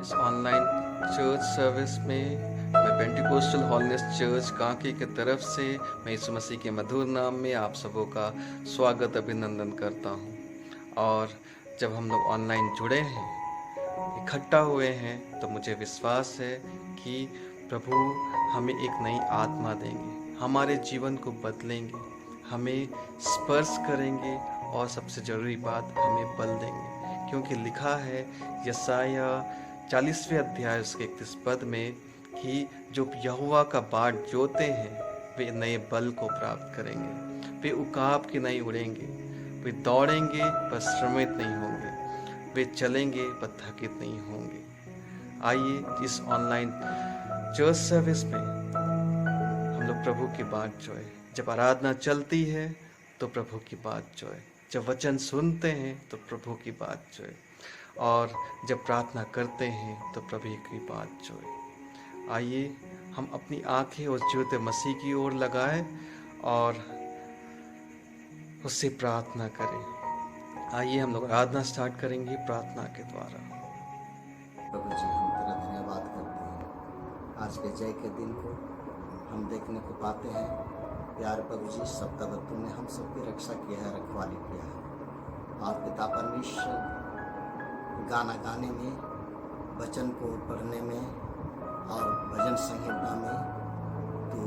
इस online church service में मैं पेंटिकोस्टल होलिनेस चर्च कांकी की तरफ से मैं यीशु मसीह के मधुर नाम में आप सबों का स्वागत अभिनंदन करता हूँ। और जब हम लोग ऑनलाइन जुड़े हैं, इकट्ठा हुए हैं, तो मुझे विश्वास है कि प्रभु हमें एक नई आत्मा देंगे, हमारे जीवन को बदलेंगे, हमें स्पर्श करेंगे और सबसे ज़रूरी बात हमें बल देंगे। क्योंकि लिखा है यशाया 40वें अध्याय उसके 31 पद में कि जो यहोवा का बाट जोते हैं वे नए बल को प्राप्त करेंगे, वे उकाब की नहीं उड़ेंगे, वे दौड़ेंगे पर श्रमित नहीं होंगे, वे चलेंगे पर थकित नहीं होंगे। आइए इस ऑनलाइन चर्च सर्विस में हम लोग प्रभु की बात जोए। जब आराधना चलती है तो प्रभु की बात जोए, जब वचन सुनते हैं तो प्रभु की बात जोए, और जब प्रार्थना करते हैं तो प्रभु की बात जोए। आइए हम अपनी आंखें उस जीवित मसीह की ओर लगाएं और उससे प्रार्थना करें। आइए हम लोग आराधना स्टार्ट करेंगे प्रार्थना के द्वारा। प्रभु जी, हम तेरा धन्यवाद करते हैं आज के जय के दिन को हम देखने को पाते हैं। प्यार प्रभु जी, सप्ताह भर तुमने हम सबकी रक्षा किया है, रखवाली किया है। और पिता परमेश्वर, गाना गाने में, वचन को पढ़ने में और भजन संहिता में तू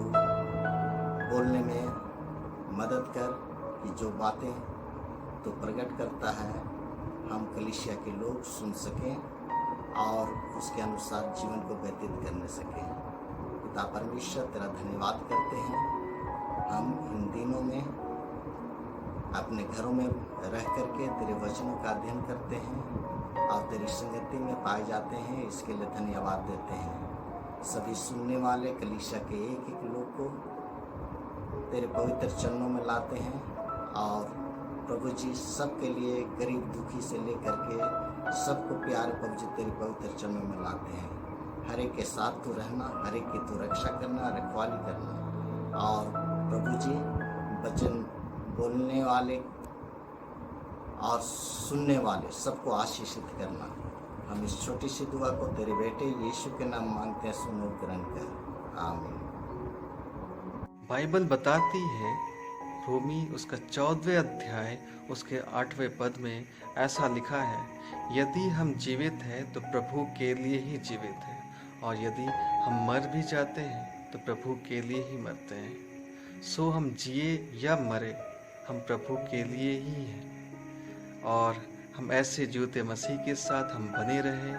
बोलने में मदद कर कि जो बातें तो प्रकट करता है हम कलीसिया के लोग सुन सकें और उसके अनुसार जीवन को व्यतीत करने सकें। पिता परमेश्वर, तेरा धन्यवाद करते हैं। हम इन दिनों में अपने घरों में रह करके तेरे वचनों का अध्ययन करते हैं और तेरी संगति में पाए जाते हैं, इसके लिए धन्यवाद देते हैं। सभी सुनने वाले कलीसिया के एक एक लोग को तेरे पवित्र चरणों में लाते हैं और प्रभु जी सबके लिए, गरीब दुखी से लेकर के सबको प्यारे प्रभु जी तेरे पवित्र चरणों में लाते हैं। हर एक के साथ तू रहना, हर एक की तू रक्षा करना, रखवाली करना, और प्रभु जी वचन बोलने वाले और सुनने वाले सबको आशीषित करना। हम इस छोटी सी दुआ को तेरे बेटे यीशु के नाम मांगते हैं, सुनो ग्रहण कर, आमीन। बाइबल बताती है, रोमी उसका 14वें अध्याय उसके 8वें पद में ऐसा लिखा है, यदि हम जीवित हैं तो प्रभु के लिए ही जीवित हैं, और यदि हम मर भी जाते हैं तो प्रभु के लिए ही मरते हैं। सो हम जिए या मरे, हम प्रभु के लिए ही हैं, और हम ऐसे जीवते मसीह के साथ हम बने रहें,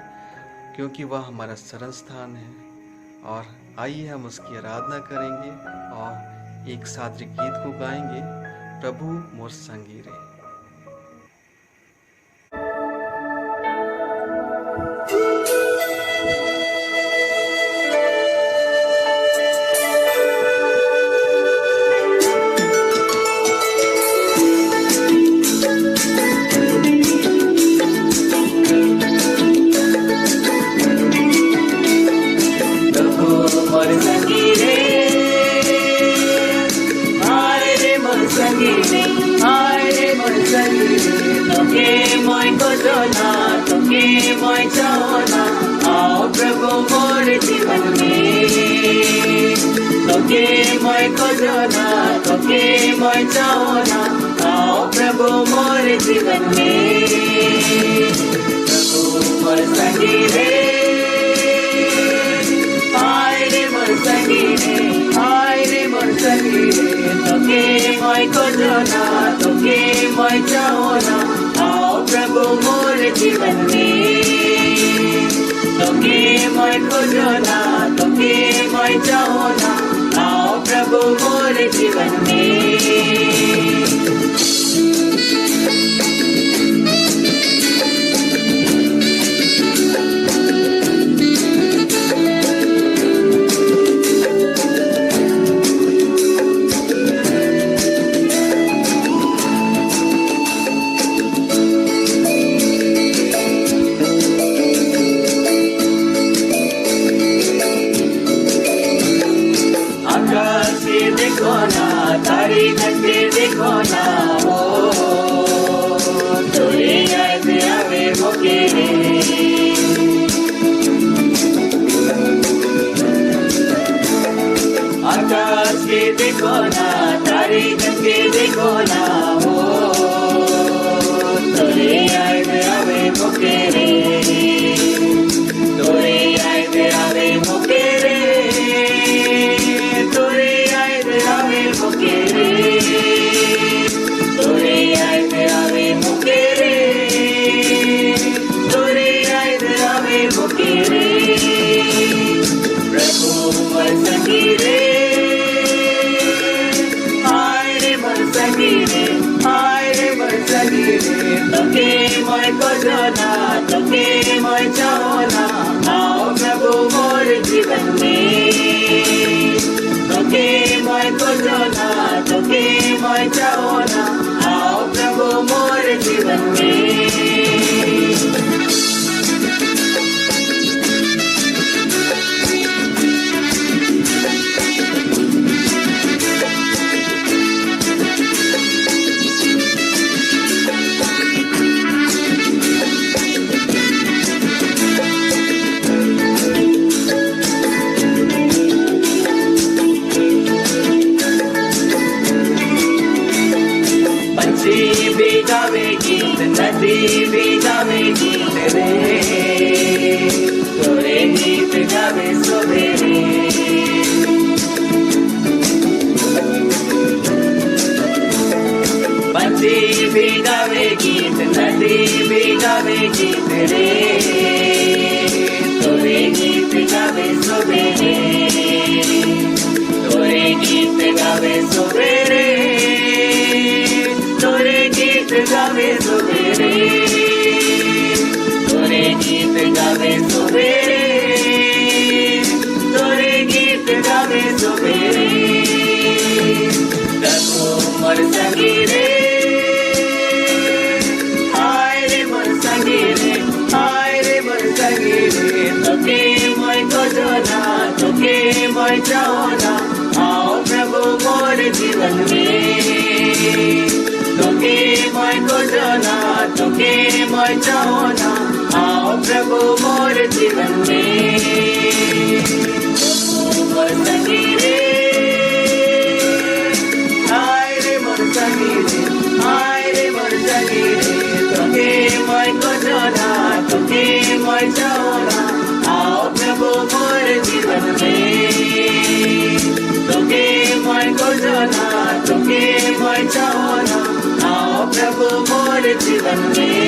क्योंकि वह हमारा शरण स्थान है। और आइए हम उसकी आराधना करेंगे और एक सादृक गीत को गाएंगे, प्रभु मोर संगी रे। प्रभु मोर जीवन में, प्रभु मोर संगी रे, हाय रे मोर संगी रे, हाय रे मोर संगी रे, तोके मैं खोजना, तोके मैं चाहना, आओ प्रभु मोर जीवन में, तोके मैं खोजना, तोके मैं चाहना, आओ प्रभु मोर जीवन में। तारी मैं खोजो ना, तुके मैं चाहो ना, आओ प्रभु मोर जीवन में। तुके मैं खोजो ना, तुके मैं चाहो ना, आओ प्रभु मोर जीवन में। पंछी भी गावे गीत, नदी भी गावे गीत रे, तोरे गीत गावे सवेरे। पंछी भी गावे गीत, नदी भी गावे गीत रे, तोरे गीत गावे सवेरे। तोरे गीत गावे सवेरे, तोरे गीत गावे सवेरे। तोरे गीत गावे सवेरे, तोरे गीत गावे सवेरे। प्रभु मोर संगी रे, हाय रे मोर संगी रे, हाय रे मोर संगी रे। तोके मैं खोजो ना, तोके मैं चाहो ना, आओ प्रभु मोर जीवन में। तुके मैं खोजो ना, तुके मैं चाहो ना, आओ प्रभु मोर जीवन में। मोर संगी रे, हाय रे मोर संगी रे, हाय रे मोर संगी रे। तुके मैं खोजो ना, तुके मैं चाहो ना, आओ प्रभु मोर जीवन में। तुके मैं खोजो ना, तुके मैं चाहो ना, आओ प्रभु मोर जीवन में।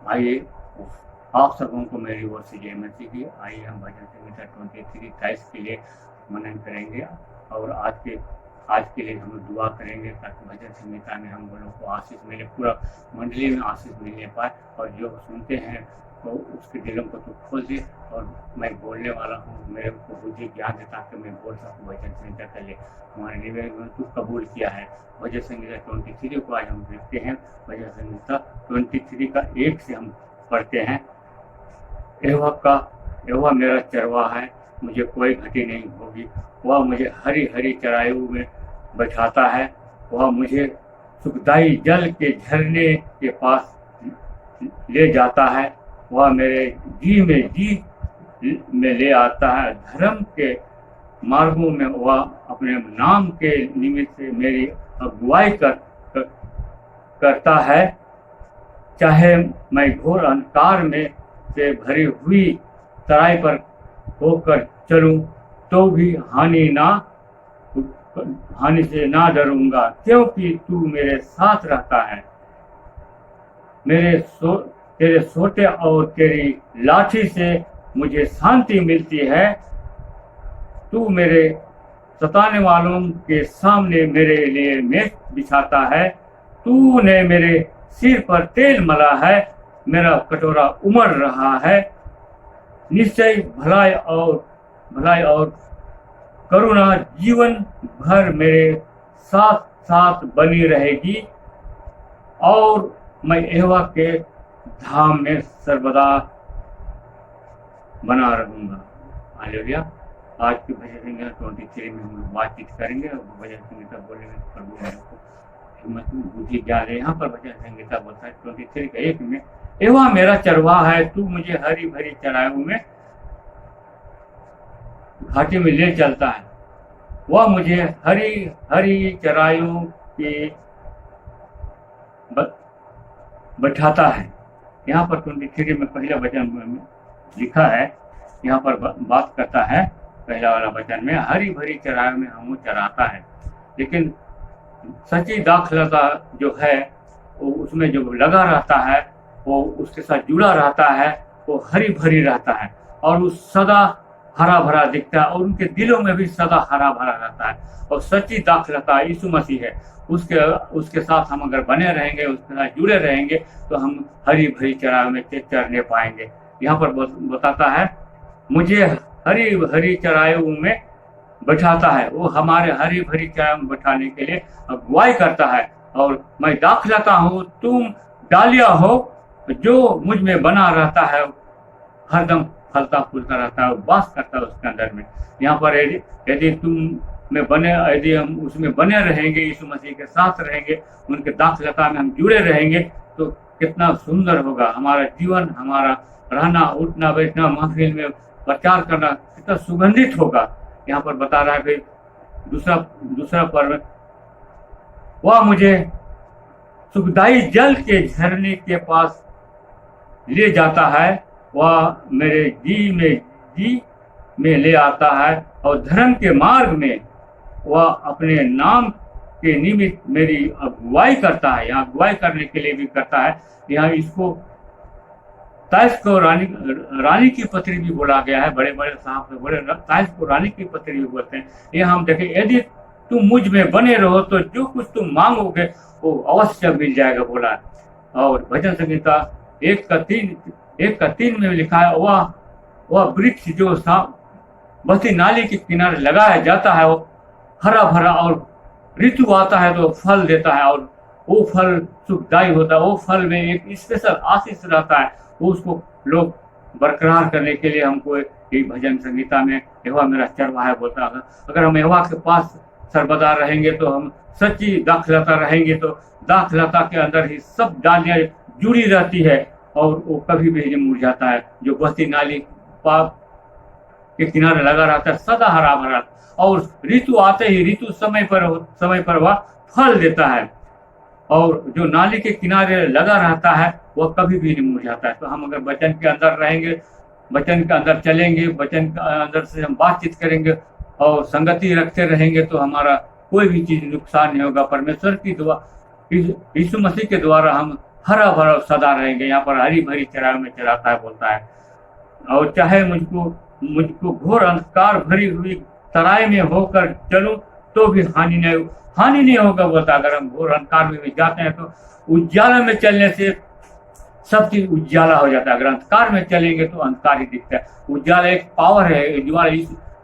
आइए आप सबों को मेरी ओर से जय मसीह की। आइए हम भजन संहिता 23 23 के लिए मनन करेंगे और आज के लिए हम दुआ करेंगे ताकि भजन संहिता में हम लोगों को आशीष मिले, पूरा मंडली में आशीष मिलने पाए। और जो सुनते हैं तो उसके दिलों को तो खोल दे। और मैं बोलने वाला हूँ, मेरे को बुद्धि ज्ञान दे ताकि मैं बोल सकूँ भजन संहिता के लिए। हमारे निवेदन तू कबूल किया है। भजन संहिता 23 को आज हम देखते हैं। भजन संहिता 23 का 1 से हम पढ़ते हैं। यहोवा मेरा चरवाहा है, मुझे कोई घटी नहीं होगी। वह मुझे हरी हरी चराइयों में बैठाता है। वह मुझे सुखदाई जल के झरने के पास ले जाता है। वह मेरे जी में ले आता है। धर्म के मार्गों में वह अपने नाम के निमित्त से मेरी अगुवाई करता है। चाहे मैं घोर अंधकार में से भरी हुई तराई पर होकर चलूं तो भी हानि से ना डरूंगा, क्योंकि तू मेरे साथ रहता है। तेरे सोटे और तेरी लाठी से मुझे शांति मिलती है। तू मेरे सताने वालों के सामने मेरे लिए मेज बिछाता है। तूने मेरे सिर पर तेल मला है, मेरा कटोरा उमड़ रहा है। निश्चय भलाई और करुणा जीवन भर मेरे साथ साथ बनी रहेगी और मैं यहोवा के धाम में सर्वदा बना रहूंगा। हालेलुया। आज की भजन संहिता 23 में हम लोग बातचीत करेंगे और भजन संहिता बोलने में प्रभु मेरे को हिम्मत बुद्धि ज्ञान है। यहाँ पर भजन संहिता बोलता है 23 का 1 में, यहोवा मेरा चरवाहा है, तू मुझे हरी भरी चराइयों में घाटी में ले चलता है। वह मुझे हरी हरी चराइयों के बैठाता है। यहाँ पर 23 में पहला वचन में लिखा है, यहाँ पर बात करता है पहला वाला वचन में, हरी भरी चराइयों में हमको चराता है। लेकिन सच्ची दाखलता जो है वो उसमें जो लगा रहता है, वो उसके साथ जुड़ा रहता है वो हरी भरी रहता है और वो सदा हरा भरा दिखता है और उनके दिलों में भी सदा हरा भरा रहता है और सच्ची दाखलता यीशु मसीह है। उसके साथ हम अगर बने रहेंगे, उसके साथ जुड़े रहेंगे तो हम हरी भरी चराई में चरने पाएंगे। यहाँ पर बताता है मुझे हरी भरी चराइयों में बैठाता है, वो हमारे हरी भरी चराई में बैठाने के लिए अगुवाई करता है। और मैं दाखलता हूँ, तुम डालिया हो, जो मुझ में बना रहता है हरदम फलता फूलता रहता है, वास करता है उसके अंदर में। यहाँ पर यदि यदि हम उसमें बने रहेंगे, यीशु मसीह के साथ रहेंगे, उनके दाखलता में हम जुड़े रहेंगे तो कितना सुंदर होगा हमारा जीवन, हमारा रहना उठना बैठना, महफिल में प्रचार करना कितना सुगंधित होगा। यहाँ पर बता रहा है कि दूसरा पर्व, वह मुझे सुखदाई जल के झरने के पास ले जाता है, वह मेरे जी में ले आता है और धर्म के मार्ग में वह अपने नाम के निमित्त मेरी अगुवाई करता है। यहाँ अगुवाई करने के लिए भी करता है। यहाँ इसको ताइस को रानी की पत्री भी बोला गया है। बड़े बड़े साहब से बोले ताइस को रानी की पत्री भी बोलते हैं। ये हम देखें, यदि तुम मुझ में बने रहो तो जो कुछ तुम मांगोगे वो अवश्य मिल जाएगा बोला है। और भजन संहिता 1:3 में लिखा है, वह वृक्ष जो बस्ती नाली के किनारे लगाया जाता है वो हरा भरा और ऋतु आता है तो फल देता है और वो फल सुखदायी होता है। वो फल में एक स्पेशल आशीष रहता है, वो उसको लोग बरकरार करने के लिए हमको एक भजन संगीता में यहोवा मेरा चरवाहा है बोलता है। अगर हम यहोवा के पास सर्वदा रहेंगे तो हम सच्ची दाखलता रहेंगे, तो दाखलता के अंदर ही सब डालियां जुड़ी रहती है और वो कभी भी नहीं मुरझाता है। जो बस्ती नाली पाप के किनारे लगा रहता है सदा हरा भरा, और ऋतु आते ही ऋतु समय पर वह फल देता है। और जो नाली के किनारे लगा रहता है वह कभी भी नहीं मुरझाता है। तो हम अगर वचन के अंदर रहेंगे, वचन के अंदर चलेंगे, वचन के अंदर से हम बातचीत करेंगे और संगति रखते रहेंगे तो हमारा कोई भी चीज नुकसान नहीं होगा। परमेश्वर की दुआ, यीशु मसीह के द्वारा हम हरा भरा सदा रहेंगे। यहाँ पर हरी भरी चराई में चराता है बोलता है। और चाहे मुझको घोर अंधकार भरी हुई तराई में होकर चलूं तो भी हानि नहीं होगा बोलता। अगर हम घोर अंधकार में भी जाते हैं तो उज्जाला में चलने से सब चीज उज्जाला हो जाता है। अगर अंधकार में चलेंगे तो अंधकार ही दिखता है। उज्जाला एक पावर है, उज्ज्वला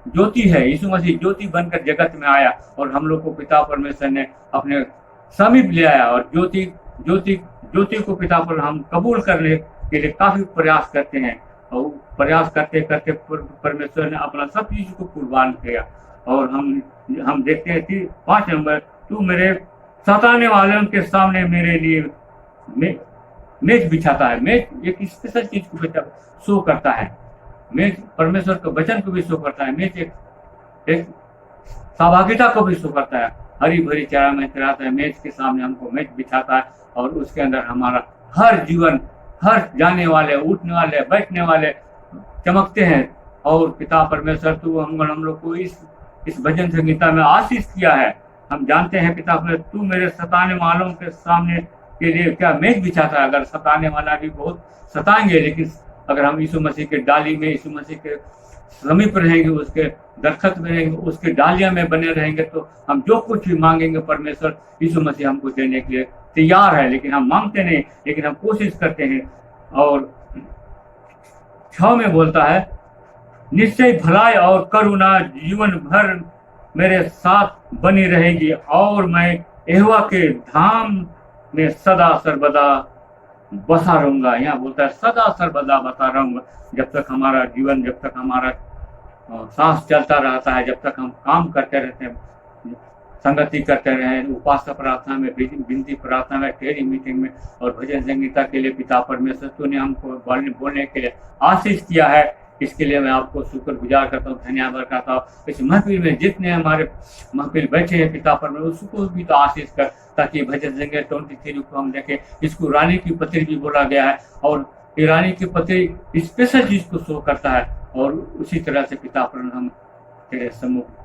ज्योति है। यीशु मसीह ज्योति बनकर जगत में आया और हम लोग को पिता परमेश्वर ने अपने समीप ले आया। और ज्योति को पिता पर हम कबूल करने के लिए काफी प्रयास करते हैं और प्रयास करते करते परमेश्वर ने अपना सब चीज को कुर्बान किया। और हम देखते हैं कि 5 नंबर, तू मेरे सताने वालों के सामने मेरे लिए मेज बिछाता है। मेज एक स्पेशल चीज को शो करता है। मेज परमेश्वर के वचन को भी शो करता है। मेज एक सहभागिता को भी शो करता है। हरी भरी चराई में चराता है, मेज के सामने हमको मेज बिछाता है और उसके अंदर हमारा हर जीवन, हर जाने वाले, उठने वाले, बैठने वाले चमकते हैं। और पिता परमेश्वर तू हम लोग को इस भजन संगीता में आशीष किया है। हम जानते हैं पिता परमेश्वर तू मेरे सताने वालों के सामने के लिए क्या मेज बिछाता है। अगर सताने वाला भी बहुत सताएंगे, लेकिन अगर हम यीशु मसीह के डाली में, यीशु मसीह के समीप रहेंगे, उसके दरखत में रहेंगे, उसके डालियां में बने रहेंगे तो हम जो कुछ भी मांगेंगे परमेश्वर यीशु मसीह हमको देने के लिए तैयार है। लेकिन हम मांगते नहीं, लेकिन हम कोशिश करते हैं। और 6 में बोलता है, निश्चय भलाई और करुणा जीवन भर मेरे साथ बनी रहेगी और मैं यहोवा के धाम में सदा सर्वदा बसा रहूंगा। यहाँ बोलता है सदा सर्वदा बसा रहूंगा। जब तक हमारा जीवन, जब तक हमारा सांस चलता रहता है, जब तक हम काम करते रहते हैं, संगति करते रहे, उपासना प्रार्थना में, विनती प्रार्थना में, टेली मीटिंग में और भजन संगीता के लिए पिता परमेश्वर तूने हमको बोलने के लिए आशीष किया है। इसके लिए मैं आपको शुक्रगुजार करता हूँ, धन्यवाद करता हूँ। इस महफिल में जितने हमारे महफिल बैठे हैं पिता परमेश्वर उसको भी तो आशीष कर, ताकि भजन संगीत 23 को हम देखें। इसको रानी की पत्री भी बोला गया है और ये रानी की पत्री स्पेशल चीज को शो करता है। और उसी तरह से पिता परमेश्वर हम तेरे सम्मुख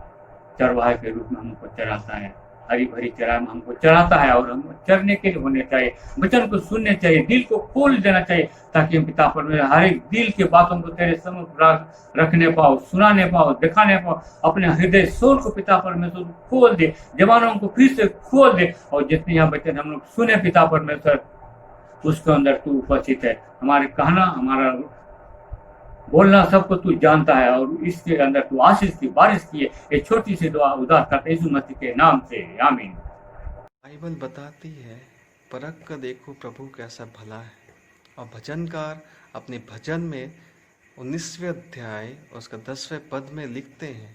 चरवाहे के रूप में हमको चराता है। हरी भरी चराई में हमको चराता है और हम चरने के लिए होने चाहिए, वचन को सुनने चाहिए, दिल को खोल देना चाहिए ताकि हम पिता परमेश्वर हर एक दिल के बातों को तेरे सम्मुख रखने पाओ, सुनाने पाओ, दिखाने पाओ। अपने हृदय सोल को पिता परमेश्वर खोल दे, जवानों को फिर से खोल दे, और जितने यहाँ बच्चे हम लोग सुने पिता परमेश्वर, उसके अंदर तू उपस्थित है। हमारे कहना, हमारा बोलना सबको तू जानता है, और इसके अंदर तू आशीष की बारिश की है। ये छोटी सी दुआ उदार करते यीशु मसीह के नाम से, आमीन। बाइबल बताती है, परख कर देखो प्रभु कैसा भला है। और भजनकार अपने भजन में 19वें अध्याय उसका 10वें पद में लिखते हैं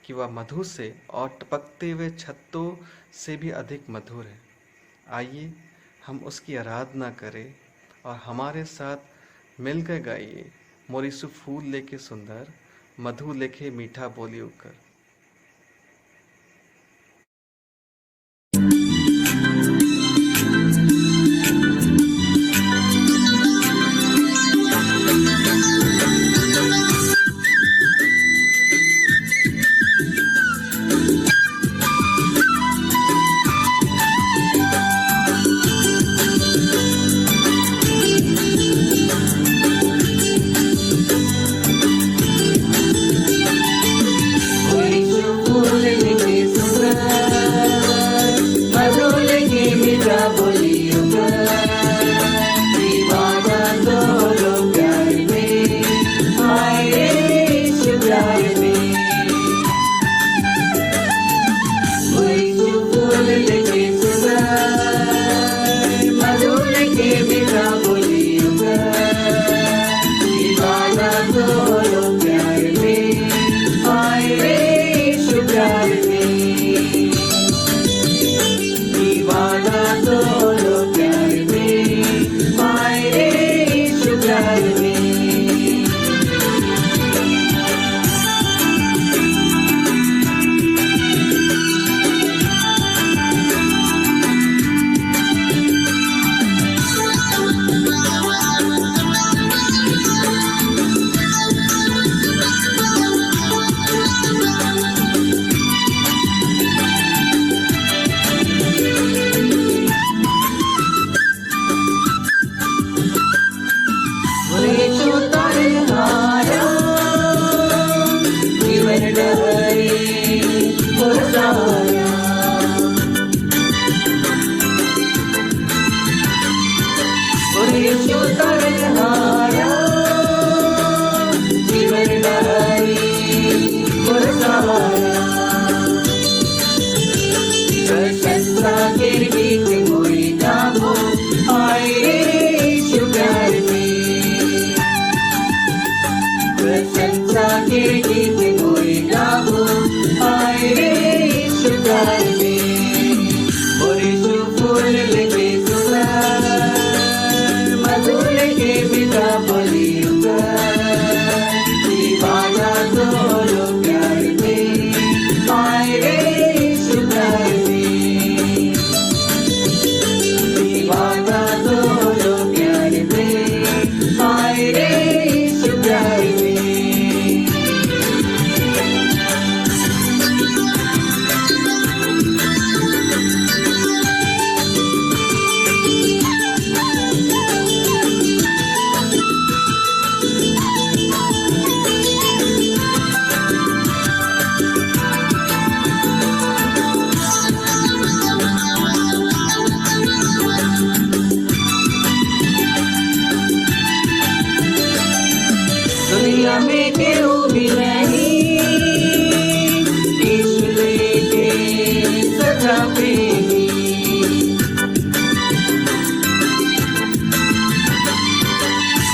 कि वह मधु से और टपकते हुए छत्तों से भी अधिक मधुर है। आइए हम उसकी आराधना करें और हमारे साथ मिलकर गाइए, मोरिसु फूल लेके सुंदर, मधु लेके मीठा बोली उकर।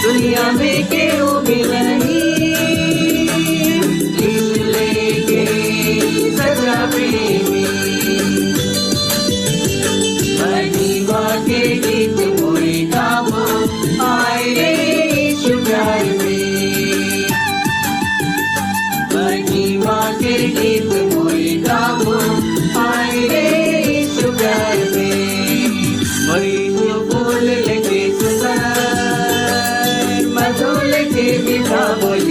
दुनिया में क्यों भी नहीं लेके सजा प्रेमी महिमा के गीत मोरे गावो आए रे शुक्र में महिमा के गीत मोरे गावो आए रे शुक्र में मरी फूल लेके सुंदर मधुर के बिना बोल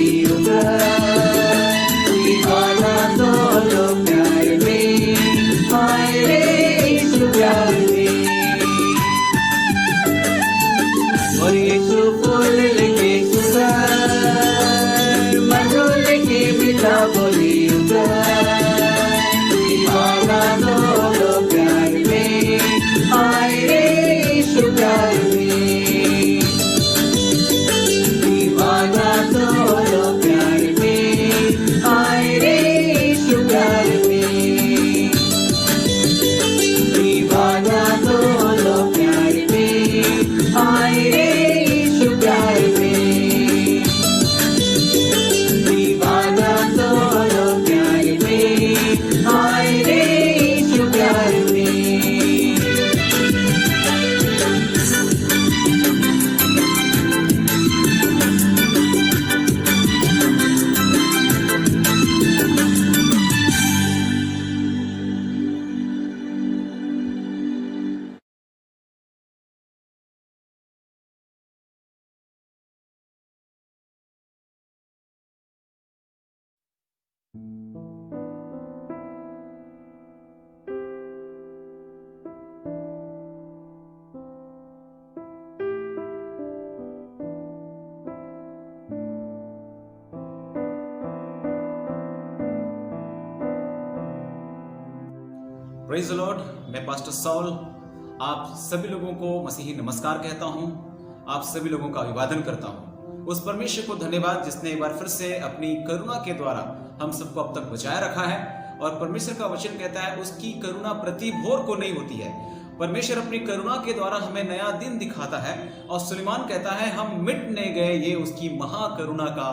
प्रेज द लॉर्ड। मैं पास्टर सॉल आप सभी लोगों को मसीही नमस्कार कहता हूं। आप सभी लोगों का अभिवादन करता हूं। उस परमेश्वर को धन्यवाद जिसने एक बार फिर से अपनी करुणा के द्वारा हम सबको अब तक बचाए रखा है। और परमेश्वर का वचन कहता है उसकी करुणा प्रति भोर को नहीं होती है। परमेश्वर अपनी करुणा के द्वारा हमें नया दिन दिखाता है। और सुलेमान कहता है हम मिट नहीं गए, ये उसकी महाकरुणा का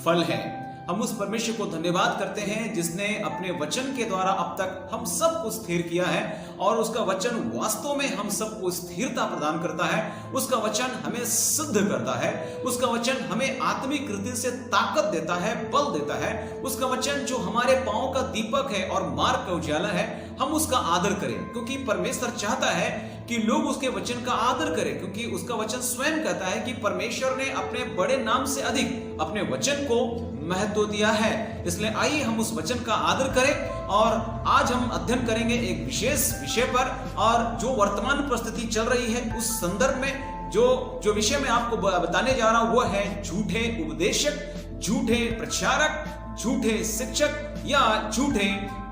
फल है। हम उस परमेश्वर को धन्यवाद करते हैं जिसने अपने वचन के द्वारा अब तक हम सबको स्थिर किया है। और उसका वचन वास्तव में हम सबको स्थिरता प्रदान करता है। उसका वचन हमें सिद्ध करता है। उसका वचन हमें आत्मिक रीति से ताकत देता है, बल देता है। उसका वचन जो हमारे पांव का दीपक है और मार्ग का उजाला है, हम उसका आदर करें, क्योंकि परमेश्वर चाहता है कि लोग उसके वचन का आदर करें। क्योंकि उसका वचन स्वयं कहता है कि परमेश्वर ने अपने बड़े नाम से अधिक अपने वचन को महत्व दिया है। इसलिए आइए हम उस वचन का आदर करें। और आज हम अध्ययन करेंगे एक विशेष विषय पर, और जो वर्तमान परिस्थिति चल रही है उस संदर्भ में जो विषय मैं आपको बताने जा रहा हूं वो है झूठे उपदेशक, झूठे प्रचारक, झूठे शिक्षक या झूठे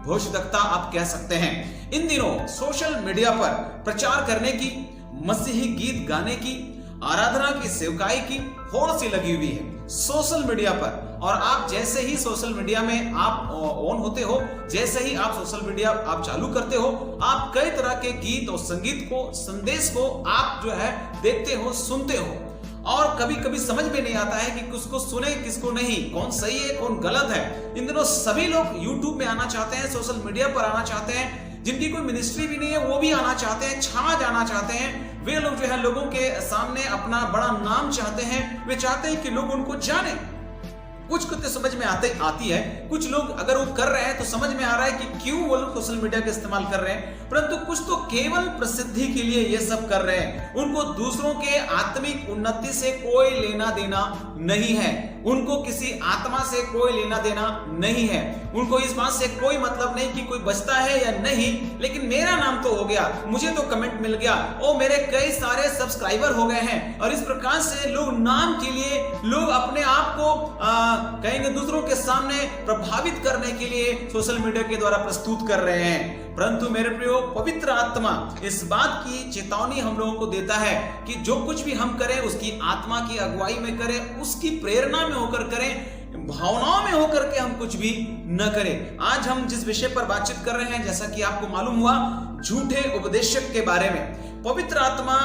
भविष्यवक्ता आप कह सकते हैं। इन दिनों सोशल मीडिया पर प्रचार करने की, मसीही गीत गाने की, आराधना की, सेवकाई की होड़ सी लगी हुई है सोशल मीडिया पर। और आप जैसे ही सोशल मीडिया में आप ऑन होते हो, जैसे ही आप सोशल मीडिया आप चालू करते हो, आप कई तरह के गीत और संगीत को, संदेश को आप जो है देखते हो, सुनते हो। और कभी कभी समझ में नहीं आता है कि किसको सुने किसको नहीं, कौन सही है कौन गलत है। इन दिनों सभी लोग यूट्यूब में आना चाहते हैं, सोशल मीडिया पर आना चाहते हैं। जिनकी कोई मिनिस्ट्री भी नहीं है वो भी आना चाहते हैं, छा जाना चाहते हैं। वे लोग जो है लोगों के सामने अपना बड़ा नाम चाहते हैं। वे चाहते हैं कि लोग उनको जाने। कुछ तो समझ में आती है, कुछ लोग अगर वो कर रहे हैं तो समझ में आ रहा है कि क्यों वो लोग सोशल मीडिया का इस्तेमाल कर रहे हैं। परंतु कुछ तो केवल प्रसिद्धि के लिए ये सब कर रहे हैं। उनको दूसरों के आत्मिक उन्नति से कोई लेना देना नहीं है। उनको किसी आत्मा से कोई लेना देना नहीं है। उनको इस बात से कोई मतलब नहीं कि कोई बचता है या नहीं, लेकिन मेरा नाम तो हो गया, मुझे तो कमेंट मिल गया, ओ मेरे कई सारे सब्सक्राइबर हो गए हैं। और इस प्रकार से लोग नाम के लिए, लोग अपने आप को कहेंगे दूसरों के सामने प्रभावित करने के लिए सोशल मीडिया के द्वारा प्रस्तुत कर रहे हैं। परंतु मेरे प्रियो, पवित्र आत्मा इस बात की चेतावनी हम लोगों को देता है कि जो कुछ भी हम करें उसकी आत्मा की अगुवाई में करें, उसकी प्रेरणा में होकर करें, भावनाओं में होकर के हम कुछ भी न करें। आज हम जिस विषय पर बातचीत कर रहे हैं, जैसा कि आपको मालूम हुआ, झूठे उपदेशक के बारे में। पवित्र आत्मा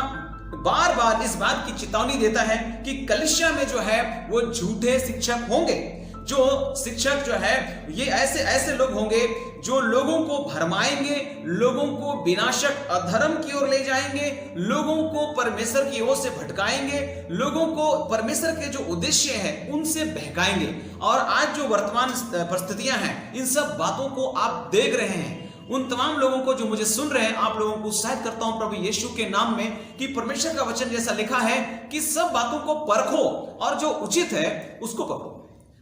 बार बार इस बात की चेतावनी देता है कि कलीसिया में जो है वो झूठे शिक्षक होंगे। जो शिक्षक जो है ये ऐसे लोग होंगे जो लोगों को भरमाएंगे, लोगों को विनाशक अधर्म की ओर ले जाएंगे, लोगों को परमेश्वर की ओर से भटकाएंगे, लोगों को परमेश्वर के जो उद्देश्य है उनसे बहकाएंगे। और आज जो वर्तमान परिस्थितियां हैं, इन सब बातों को आप देख रहे हैं। उन तमाम लोगों को जो मुझे सुन रहे हैं, आप लोगों को उत्साहित करता हूं प्रभु यीशु के नाम में कि परमेश्वर का वचन जैसा लिखा है कि सब बातों को परखो और जो उचित है उसको पकड़ो,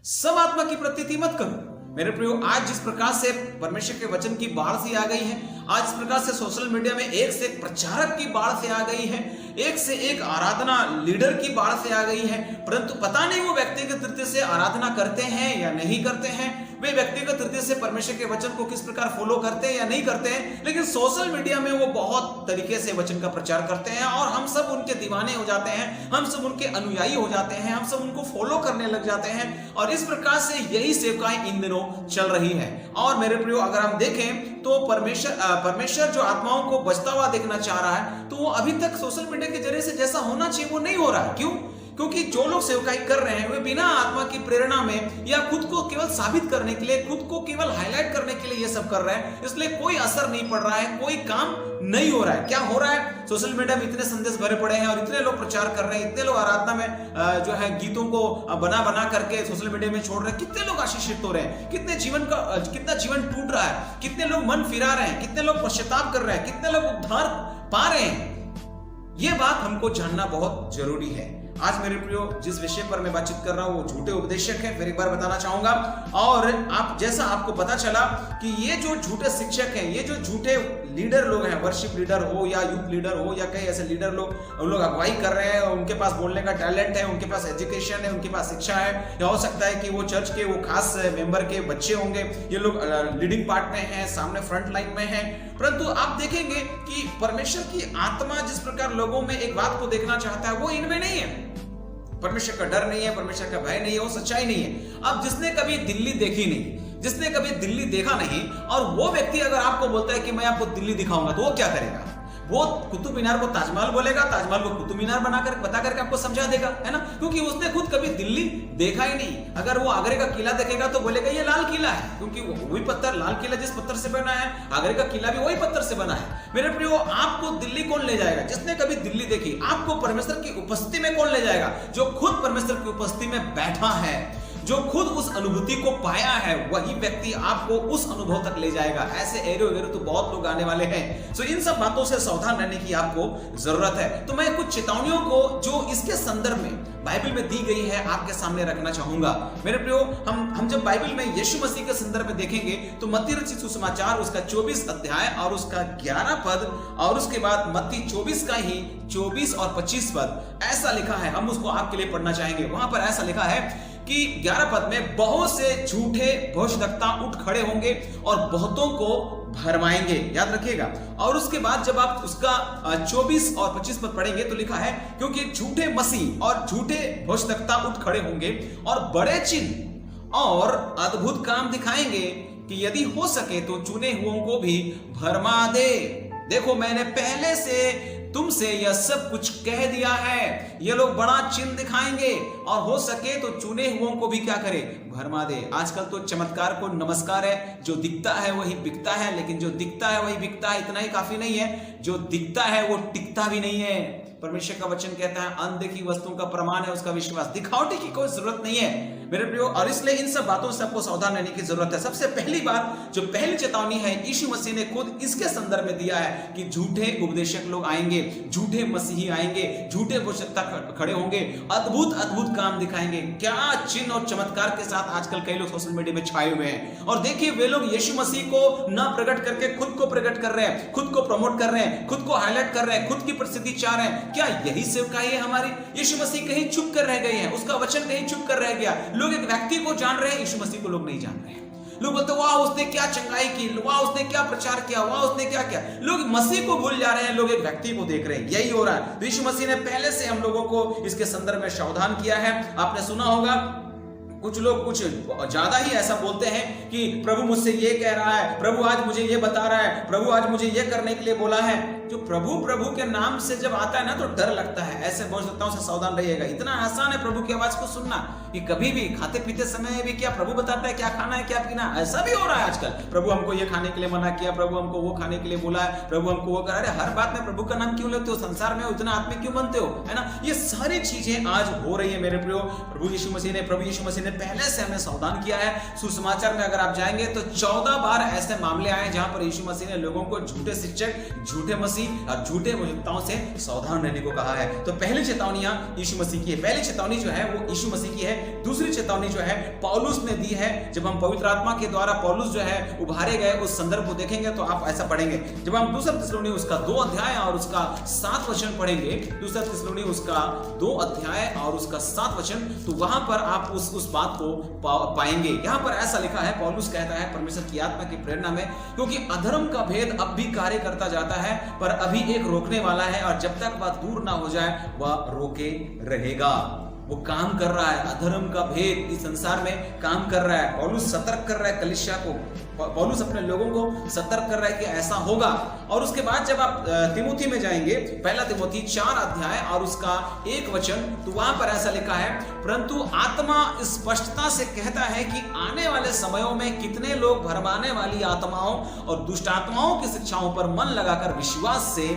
सब आत्मा की प्रतीति मत करो। मेरे प्रियो, आज जिस प्रकार से परमेश्वर के वचन की बाढ़ सी आ गई है, आज इस प्रकार से सोशल मीडिया में एक से एक प्रचारक की बाढ़ से आ गई है, एक से एक आराधना लीडर की बाढ़ से आ गई है। परंतु पता नहीं वो व्यक्तिगत तरीके से आराधना करते हैं या नहीं करते हैं, वे व्यक्तिगत तरीके से परमेश्वर के वचन को किस प्रकार फॉलो करते हैं या नहीं करते हैं, लेकिन सोशल मीडिया में वो बहुत तरीके से वचन का प्रचार करते हैं और हम सब उनके दीवाने हो जाते हैं, हम सब उनके अनुयायी हो जाते हैं, हम सब उनको फॉलो करने लग जाते हैं। और इस प्रकार से यही सेवकाएं इन दिनों चल रही है। और मेरे प्रियो, अगर हम देखें तो परमेश्वर जो आत्माओं को बचता हुआ देखना चाह रहा है, तो वो अभी तक सोशल मीडिया के जरिए से जैसा होना चाहिए वो नहीं हो रहा है। क्यों? क्योंकि जो लोग सेवकाई कर रहे हैं वे बिना आत्मा की प्रेरणा में या खुद को केवल साबित करने के लिए, खुद को केवल हाईलाइट करने के लिए ये सब कर रहे हैं। इसलिए कोई असर नहीं पड़ रहा है, कोई काम नहीं हो रहा है। क्या हो रहा है? सोशल मीडिया में इतने संदेश भरे पड़े हैं और इतने लोग प्रचार कर रहे हैं, इतने लोग आराधना में जो है गीतों को बना करके सोशल मीडिया में छोड़ रहे हैं। कितने लोग आशीषित हो रहे हैं, कितना जीवन टूट रहा है, कितने लोग मन फिरा रहे हैं, कितने लोग पश्चाताप कर रहे हैं, कितने लोग उद्धार पा रहे हैं। यह बात हमको जानना बहुत जरूरी है। आज मेरे प्रियो जिस विषय पर मैं बातचीत कर रहा हूं वो झूठे उपदेशक हैं, फिर एक बार बताना चाहूंगा। और आप जैसा आपको पता चला कि ये जो झूठे शिक्षक हैं, ये जो झूठे लीडर लोग हैं, वर्शिप लीडर हो या यूथ लीडर हो या कई ऐसे लीडर लोग अगुवाई कर रहे हैं, उनके पास बोलने का टैलेंट है, उनके पास एजुकेशन है, उनके पास शिक्षा है, या हो सकता है कि वो चर्च के वो खास मेंबर के बच्चे होंगे, ये लोग लीडिंग पार्ट में हैं, सामने फ्रंट लाइन में हैं। परंतु आप देखेंगे कि परमेश्वर की आत्मा जिस प्रकार लोगों में एक बात को देखना चाहता है वो इनमें नहीं है। परमेश्वर का डर नहीं है, परमेश्वर का भय नहीं है, वो सच्चाई नहीं है। अब जिसने कभी दिल्ली देखी नहीं, जिसने कभी दिल्ली देखा नहीं, और वो व्यक्ति अगर आपको बोलता है कि मैं आपको दिल्ली दिखाऊंगा, तो वो क्या करेगा? वो कुतुब मीनार को ताजमहल बोलेगा, ताजमहल को कुतुब मीनार बनाकर बता करके आपको समझा देगा, है ना, क्योंकि उसने खुद कभी दिल्ली देखा ही नहीं। अगर वो आगरे का किला देखेगा तो बोलेगा ये लाल किला है, क्योंकि वही पत्थर, लाल किला जिस पत्थर से बना है, आगरे का किला भी वही पत्थर से बना है। मेरे प्रियो, आपको दिल्ली कौन ले जाएगा? जिसने कभी दिल्ली देखी। आपको परमेश्वर की उपस्थिति में कौन ले जाएगा? जो खुद परमेश्वर की उपस्थिति में बैठा है, जो खुद उस अनुभूति को पाया है, वही व्यक्ति आपको उस अनुभव तक ले जाएगा। ऐसे एरो वेरो तो बहुत लोग आने वाले हैं। सो इन सब बातों से सावधान रहने की आपको जरूरत है। तो मैं कुछ चेतावनियों को जो इसके संदर्भ में बाइबल में दी गई है आपके सामने रखना चाहूंगा। मेरे प्रियो, हम जब बाइबल में यीशु मसीह के संदर्भ में देखेंगे तो मत्ती रचित सुसमाचार उसका 24 अध्याय और उसका 11 पद, और उसके बाद मत्ती 24 का ही 24 और 25 पद ऐसा लिखा है, हम उसको आपके लिए पढ़ना चाहेंगे। वहां पर ऐसा लिखा है कि 11 पद में बहुत से झूठे भविष्यद्वक्ता उठ खड़े होंगे और बहुतों को भरमाएंगे। याद रखिएगा। और उसके बाद जब आप उसका 24 और 25 पद पढ़ेंगे तो लिखा है, क्योंकि झूठे मसीह और झूठे भविष्यद्वक्ता उठ खड़े होंगे और बड़े चिन्ह और अद्भुत काम दिखाएंगे कि यदि हो सके तो चुने हुओं को भी भरमा दे। देखो, मैंने पहले से तुमसे यह सब कुछ कह दिया है। ये लोग बड़ा चिन्ह दिखाएंगे और हो सके तो चुने हुओं को भी क्या करे? भरमा दे। आजकल तो चमत्कार को नमस्कार है, जो दिखता है वही बिकता है, लेकिन जो दिखता है वही बिकता है, इतना ही काफी नहीं है। जो दिखता है वो टिकता भी नहीं है। परमेश्वर का वचन कहता है अनदेखी वस्तुओं का प्रमाण है उसका विश्वास। दिखावटी की कोई जरूरत नहीं है मेरे प्रियो, और इसलिए इन सब बातों से आपको सावधान रहने की जरूरत है। सबसे पहली बात, जो पहली चेतावनी है, यीशु मसीह ने खुद इसके संदर्भ में दिया है कि झूठे उपदेशक लोग आएंगे, झूठे मसीही आएंगे, झूठे भविष्यद्वक्ता खड़े होंगे, अद्भुत अद्भुत काम दिखाएंगे। क्या चिन्ह और चमत्कार के साथ आजकल कई लोग सोशल मीडिया में छाए हुए हैं। और देखिए, वे लोग यीशु मसीह को ना प्रकट करके खुद को प्रकट कर रहे हैं, खुद को प्रमोट कर रहे हैं, खुद को हाईलाइट कर रहे हैं, खुद की प्रसिद्धि चाह रहे हैं। क्या यही सेवकाई है हमारी? यीशु मसीह कहीं चुप कर रह गए हैं, उसका वचन कहीं चुप कर रह गया। लोग एक व्यक्ति को जान रहे हैं, यीशु मसीह को लोग नहीं जान रहे हैं। लोग बोलते वाह उसने क्या चंगाई की, वाह उसने क्या प्रचार किया, वाह उसने क्या किया। लोग मसीह को भूल जा रहे हैं, लोग एक व्यक्ति को देख रहे हैं। यही हो रहा है। यीशु मसीह ने पहले से हम लोगों को इसके संदर्भ में सावधान किया है। आपने सुना होगा कुछ लोग कुछ ज्यादा ही ऐसा बोलते हैं कि प्रभु मुझसे ये कह रहा है, प्रभु आज मुझे ये बता रहा है, प्रभु आज मुझे ये करने के लिए बोला है। जो प्रभु प्रभु के नाम से जब आता है ना तो डर लगता है। ऐसे भविष्यद्वक्ताओं से सावधान रहिएगा। इतना आसान है प्रभु की आवाज को सुनना कि कभी भी खाते पीते समय भी क्या प्रभु बताता है क्या खाना है क्या पीना। ऐसा भी हो रहा है आजकल, प्रभु हमको ये खाने के लिए मना किया, प्रभु हमको वो खाने के लिए बोला है, प्रभु हमको वो करा। अरे हर बात में प्रभु का नाम क्यों लेते हो? संसार में इतना आत्मिक क्यों बनते हो, है ना? ये सारी चीजें आज हो रही है मेरे प्रियो। प्रभु यीशु मसीह ने पहले से हमें सावधान किया है। सुसमाचार में अगर आप जाएंगे तो 14 बार ऐसे मामले आए जहां पर यीशु मसीह ने लोगों को झूठे शिक्षक, झूठे मसीह और झूठे भविष्यद्वक्ताओं से सावधान रहने को कहा है। तो पहली चेतावनी यीशु मसीह की है। पहली चेतावनी जो है वो यीशु मसीह की है। दूसरी चेतावनी जो है पौलुस ने दी है। जब हम पवित्र आत्मा के द्वारा पौलुस जो है उभारे गए, उस संदर्भ को देखेंगे तो आप ऐसा पढ़ेंगे। जब हम दूसरा थिस्सलुनी उसका 2 अध्याय और उसका 7 वचन पढ़ेंगे, दूसरा थिस्सलुनी उसका 2 अध्याय और उसका 7 वचन, तो वहां पर आप उस बात को पाएंगे। यहां पर ऐसा लिखा है, पौलुस कहता है परमेश्वर की आत्मा की प्रेरणा में, क्योंकि अधर्म का भेद अब भी कार्य करता जाता है, पर अभी एक रोकने वाला है और जब तक वह दूर ना हो जाए वह रोके रहेगा। वो काम कर रहा है। अधर्म का भेद इस संसार में काम कर रहा है। पौलुस सतर्क कर रहा है कलीसिया को, पौलुस अपने लोगों को सतर्क कर रहा है कि ऐसा होगा। और उसके बाद जब आप तिमोथी में जाएंगे, पहला तिमोथी 4 अध्याय और उसका 1 वचन, तो वहां पर ऐसा लिखा है, परंतु आत्मा स्पष्टता से कहता है कि आने वाले समयों में कितने लोग भरमाने वाली आत्माओं और दुष्ट आत्माओं की शिक्षाओं पर मन लगाकर विश्वास से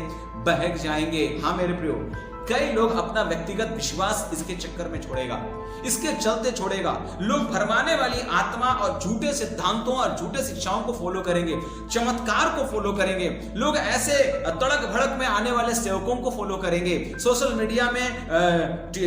बहक जाएंगे। हाँ मेरे प्रियो, कई लोग अपना व्यक्तिगत विश्वास इसके चक्कर में छोड़ेगा, इसके चलते छोड़ेगा। लोग भरमाने वाली आत्मा और झूठे सिद्धांतों और झूठे शिक्षाओं को फॉलो करेंगे, चमत्कार को फॉलो करेंगे। लोग ऐसे तड़क भड़क में आने वाले सेवकों को फॉलो करेंगे, सोशल मीडिया में,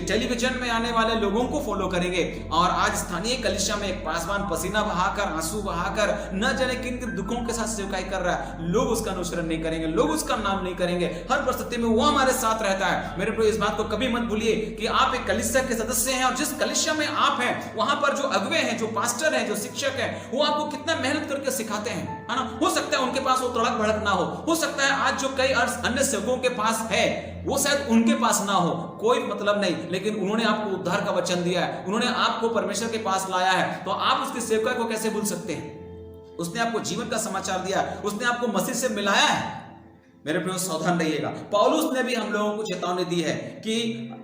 टेलीविजन में आने वाले लोगों को फॉलो करेंगे। और आज स्थानीय कलीसिया में एक पासवान पसीना बहाकर, आंसू बहाकर, न जाने किन किन दुखों के साथ सेवकाई कर रहा है, लोग उसका अनुसरण नहीं करेंगे, लोग उसका नाम नहीं करेंगे। हर परिस्थिति में वो हमारे साथ रहता है। मेरे प्रिय, इस बात को कभी मत भूलिए कि आप एक कलीसिया के सदस्य हैं, और जिस कलीसिया में आप हैं वहां पर जो अगुवे हैं, जो पास्टर हैं, जो शिक्षक हैं, वो आपको कितना मेहनत करके सिखाते हैं, है ना। हो सकता है उनके पास वो तड़क भड़क ना हो सकता है आज जो कई अन्य सेवकों के पास है वो शायद उनके पास ना हो, कोई मतलब नहीं, लेकिन उन्होंने आपको उद्धार का वचन दिया है, उन्होंने आपको परमेश्वर के पास लाया है, तो आप उसकी सेवकाई को कैसे भूल सकते हैं। उसने आपको जीवन का समाचार दिया, उसने आपको मसीह से मिलाया है। मेरे प्रिय, सावधान रहिएगा। पौलुस ने भी हम लोगों को चेतावनी दी है कि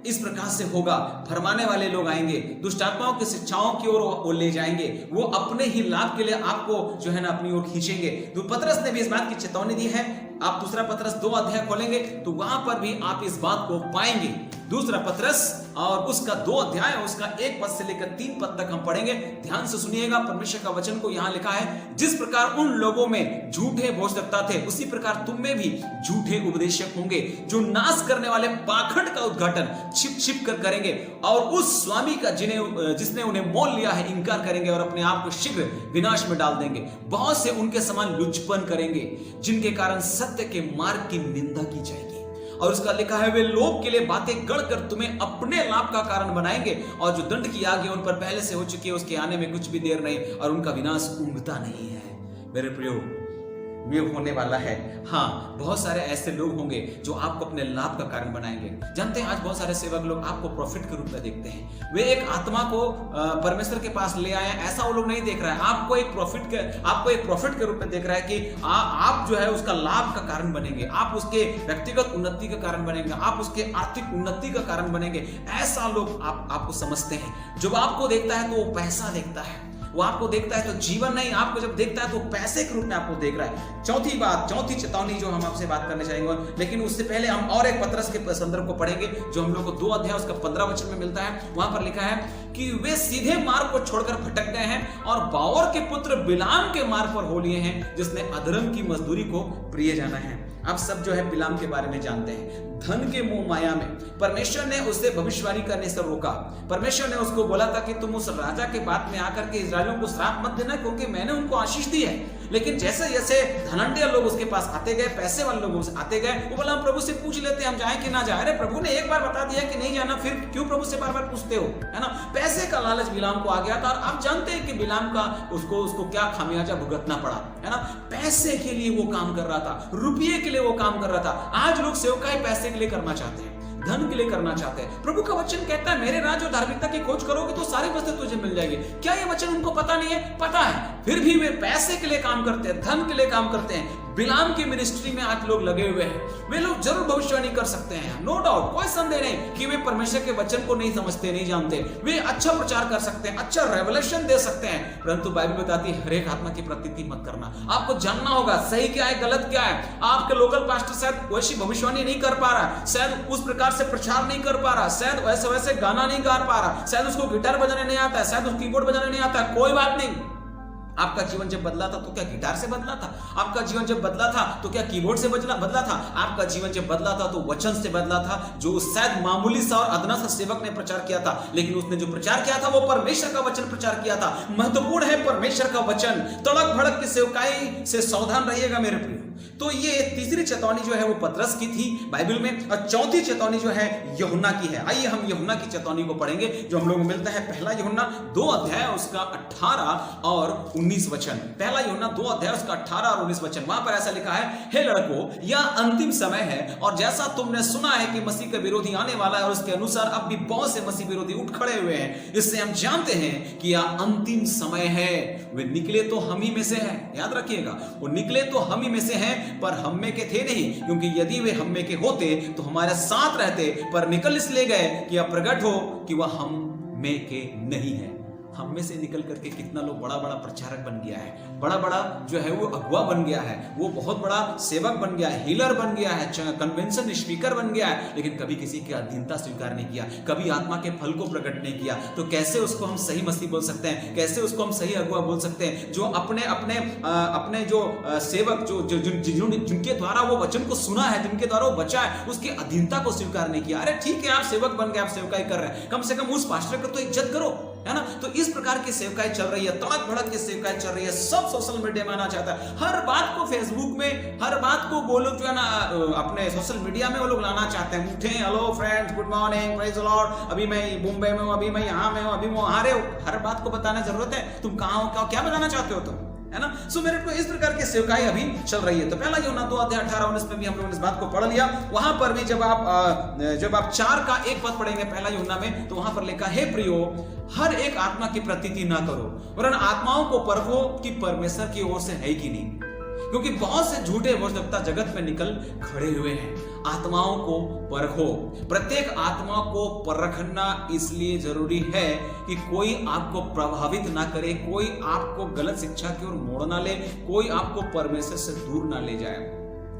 इस प्रकार से होगा, भरमाने वाले लोग आएंगे, दुष्ट आत्माओं की शिक्षाओं की ओर वो ले जाएंगे, वो अपने ही लाभ के लिए आपको जो है ना अपनी ओर खींचेंगे। तो पतरस ने भी इस बात की चेतावनी दी है। आप दूसरा पतरस 2 अध्याय खोलेंगे तो वहां पर भी आप इस बात को पाएंगे। दूसरा पतरस और उसका 2 अध्याय, उसका 1 पद से लेकर 3 पद तक हम पढ़ेंगे। ध्यान से सुनिएगा परमेश्वर का वचन को। यहां लिखा है, जिस प्रकार उन लोगों में झूठे भोजकर्ता थे, उसी प्रकार तुम में भी झूठे उपदेशक होंगे, जो नाश करने वाले पाखंड का उद्घाटन छिप छिप कर करेंगे, और उस स्वामी का जिसने उन्हें मोल लिया है इनकार करेंगे, और अपने आप को शीघ्र विनाश में डाल देंगे। बहुत से उनके समान लुचपन करेंगे, जिनके कारण सत्य के मार्ग की निंदा की जाएगी। और उसका लिखा है, वे लोग के लिए बातें गढ़कर तुम्हें अपने लाभ का कारण बनाएंगे, और जो दंड की आग है उन पर पहले से हो चुकी है, उसके आने में कुछ भी देर नहीं, और उनका विनाश ऊँघता नहीं है। मेरे प्रियो, ये होने वाला है। हाँ, बहुत सारे ऐसे लोग होंगे जो आपको अपने लाभ का कारण बनाएंगे। जानते हैं आज बहुत सारे सेवक लोग आपको प्रॉफिट के रूप में देखते हैं। वे एक आत्मा को परमेश्वर के पास ले आए, ऐसा वो लोग नहीं देख रहा है। आपको एक प्रॉफिट के रूप में देख रहा है कि आप जो है उसका लाभ का कारण बनेंगे, आप उसके व्यक्तिगत उन्नति का कारण बनेंगे, आप उसके आर्थिक उन्नति का कारण बनेंगे। ऐसा लोग आपको समझते हैं। जब आपको देखता है तो वो पैसा देखता है, वो आपको देखता है तो जीवन नहीं, आपको जब देखता है तो पैसे के रूप में आपको देख रहा है। चौथी चेतावनी जो हम आपसे बात करने चाहेंगे, लेकिन उससे पहले हम और एक पतरस के संदर्भ को पढ़ेंगे जो हम लोग को 2 अध्याय उसका 15 वचन में मिलता है। वहां पर लिखा है कि वे सीधे मार्ग को छोड़कर भटक गए हैं, और बाओर के पुत्र बिलाम के मार्ग पर हो लिए हैं, जिसने अधर्म की मजदूरी को प्रिय जाना है। आप सब जो है बिलाम के बारे में जानते हैं। धन के मोह माया में परमेश्वर ने उसे भविष्यवाणी करने से रोका। परमेश्वर ने उसको बोला था कि तुम उस राजा के बात में आकर के इजराइलियों को श्राप मत देना, क्योंकि मैंने उनको आशीष दी है। लेकिन जैसे जैसे धनंजय लोग उसके पास आते गए, पैसे वाले लोग आते गए, वो बोला हम प्रभु से पूछ लेते हैं हम जाए कि ना जाए। अरे प्रभु ने एक बार बता दिया कि नहीं जाना, फिर क्यों प्रभु से बार बार पूछते हो, है ना। पैसे का लालच बिलाम को आ गया था, और आप जानते हैं कि बिलाम का उसको क्या खामियाजा भुगतना पड़ा, है ना। पैसे के लिए वो काम कर रहा था, रुपये के लिए वो काम कर रहा था। आज लोग सेवकाई पैसे के लिए करना चाहते हैं, धन के लिए करना चाहते हैं। प्रभु का वचन कहता है, मेरे राज और धार्मिकता की खोज करोगे तो सारी वस्तु तुझे मिल जाएगी। क्या ये वचन उनको पता नहीं है? पता है, फिर भी वे पैसे के लिए काम करते हैं, धन के लिए काम करते हैं। बिलाम की मिनिस्ट्री में आज लोग लगे हुए हैं। वे लोग जरूर भविष्यवाणी कर सकते हैं, नो डाउट, कोई संदेह नहीं कि वे परमेश्वर के वचन को नहीं समझते, नहीं जानते। वे अच्छा प्रचार कर सकते हैं, अच्छा रेवलेशन दे सकते हैं, परंतु बाइबल बताती है हर एक आत्मा की प्रतीति मत करना। आपको जानना होगा सही क्या है, गलत क्या है। आपके लोकल पास्टर शायद वैसी भविष्यवाणी नहीं कर पा रहा, शायद उस प्रकार से प्रचार नहीं कर पा रहा, शायद वैसे गाना नहीं गा पा रहा, शायद उसको गिटार बजाने नहीं आता है, शायद उसको कीबोर्ड बजाने नहीं आता है। कोई बात नहीं। आपका जीवन जब बदला था तो क्या गिटार से बदला था? आपका जीवन जब बदला था तो क्या कीबोर्ड से बदला था? आपका जीवन जब बदला था तो वचन से बदला था, जो शायद मामूली सा और अदना सा सेवक ने प्रचार किया था, लेकिन उसने जो प्रचार किया था वो परमेश्वर का वचन प्रचार किया था। महत्वपूर्ण है परमेश्वर का वचन। तड़क भड़क की सेवकाई से सावधान रहिएगा मेरे प्रिय। तो ये तीसरी चेतावनी जो है वो पतरस की थी बाइबल में, और चौथी चेतावनी जो है यूहन्ना की है। आइए हम यूहन्ना की चेतावनी को पढ़ेंगे जो हम लोग को मिलता है पहला यूहन्ना 2 अध्याय उसका 18 और 19 वचन। पहला यूहन्ना 2 अध्याय उसका 18 और 19 वचन। वहां पर ऐसा लिखा है, हे लड़कों, यह अंतिम समय है, और जैसा तुमने सुना है कि मसीह का विरोधी आने वाला है, और उसके अनुसार अब भी बहुत से मसीह विरोधी उठ खड़े हुए हैं, इससे हम जानते हैं कि यह अंतिम समय है। वे निकले तो हम ही में से हैं, याद रखिएगा, वो निकले तो हम ही में से हैं, पर हम में के थे नहीं, क्योंकि यदि वे हम में के होते तो हमारे साथ रहते, पर निकल इसलिए गए कि अब प्रकट हो कि वह हम में के नहीं है। हम में से निकल करके कितना लोग बड़ा बड़ा प्रचारक बन गया है, बड़ा बड़ा जो है वो अगुआ बन गया है, वो बहुत बड़ा सेवक बन गया है, हीलर बन गया है, कन्वेंशन स्पीकर बन गया है, लेकिन कभी किसी की अधीनता स्वीकार नहीं किया, कभी आत्मा के फल को प्रकट नहीं किया। तो कैसे उसको हम सही मसीह बोल सकते हैं, कैसे उसको हम सही अगुआ बोल सकते हैं, जो अपने अपने अपने जो सेवक जो जिनके द्वारा वो वचन को सुना है, जिनके द्वारा वो बचा है, उसकी अधीनता को स्वीकार नहीं किया। अरे ठीक है, आप सेवक बन गए, आप सेवकाई कर रहे हैं, कम से कम उस पास्टर को तो इज्जत करो, है ना। तो इस प्रकार की सेवकाई चल रही है, तड़क भड़क की सेवकाई चल रही है, सब सोशल मीडिया में आना चाहता है, हर बात को फेसबुक में, हर बात को वो लोग जो है ना अपने सोशल मीडिया में वो लोग लाना चाहते हैं। उठे, hello friends, good morning, praise the Lord, अभी मैं मुंबई में हूं, अभी मैं यहां में हूं, अभी मैं वहां रहे हो, हर बात को बताने जरूरत है। तुम कहां हो, क्या बताना चाहते हो तुम, है ना। सो मेरे को इस प्रकार की सेवकाई अभी चल रही है। तो पहला यूहन्ना 2:18-19 में भी हम लोगों ने इस बात को पढ़ लिया। वहां पर भी जब आप 4 का 1 पद पढ़ेंगे पहला यूहन्ना में, तो वहां पर लिखा है, प्रियो हर एक आत्मा की प्रतीति ना करो, वरन आत्माओं को परखो कि परमेश्वर की ओर से है कि नहीं, क्योंकि बहुत से झूठे भविष्यवक्ता जगत में निकल खड़े हुए हैं। आत्माओं को परखो, प्रत्येक आत्मा को परखना इसलिए जरूरी है कि कोई आपको प्रभावित ना करे, कोई आपको गलत शिक्षा की ओर मोड़ ना ले, कोई आपको परमेश्वर से दूर ना ले जाए,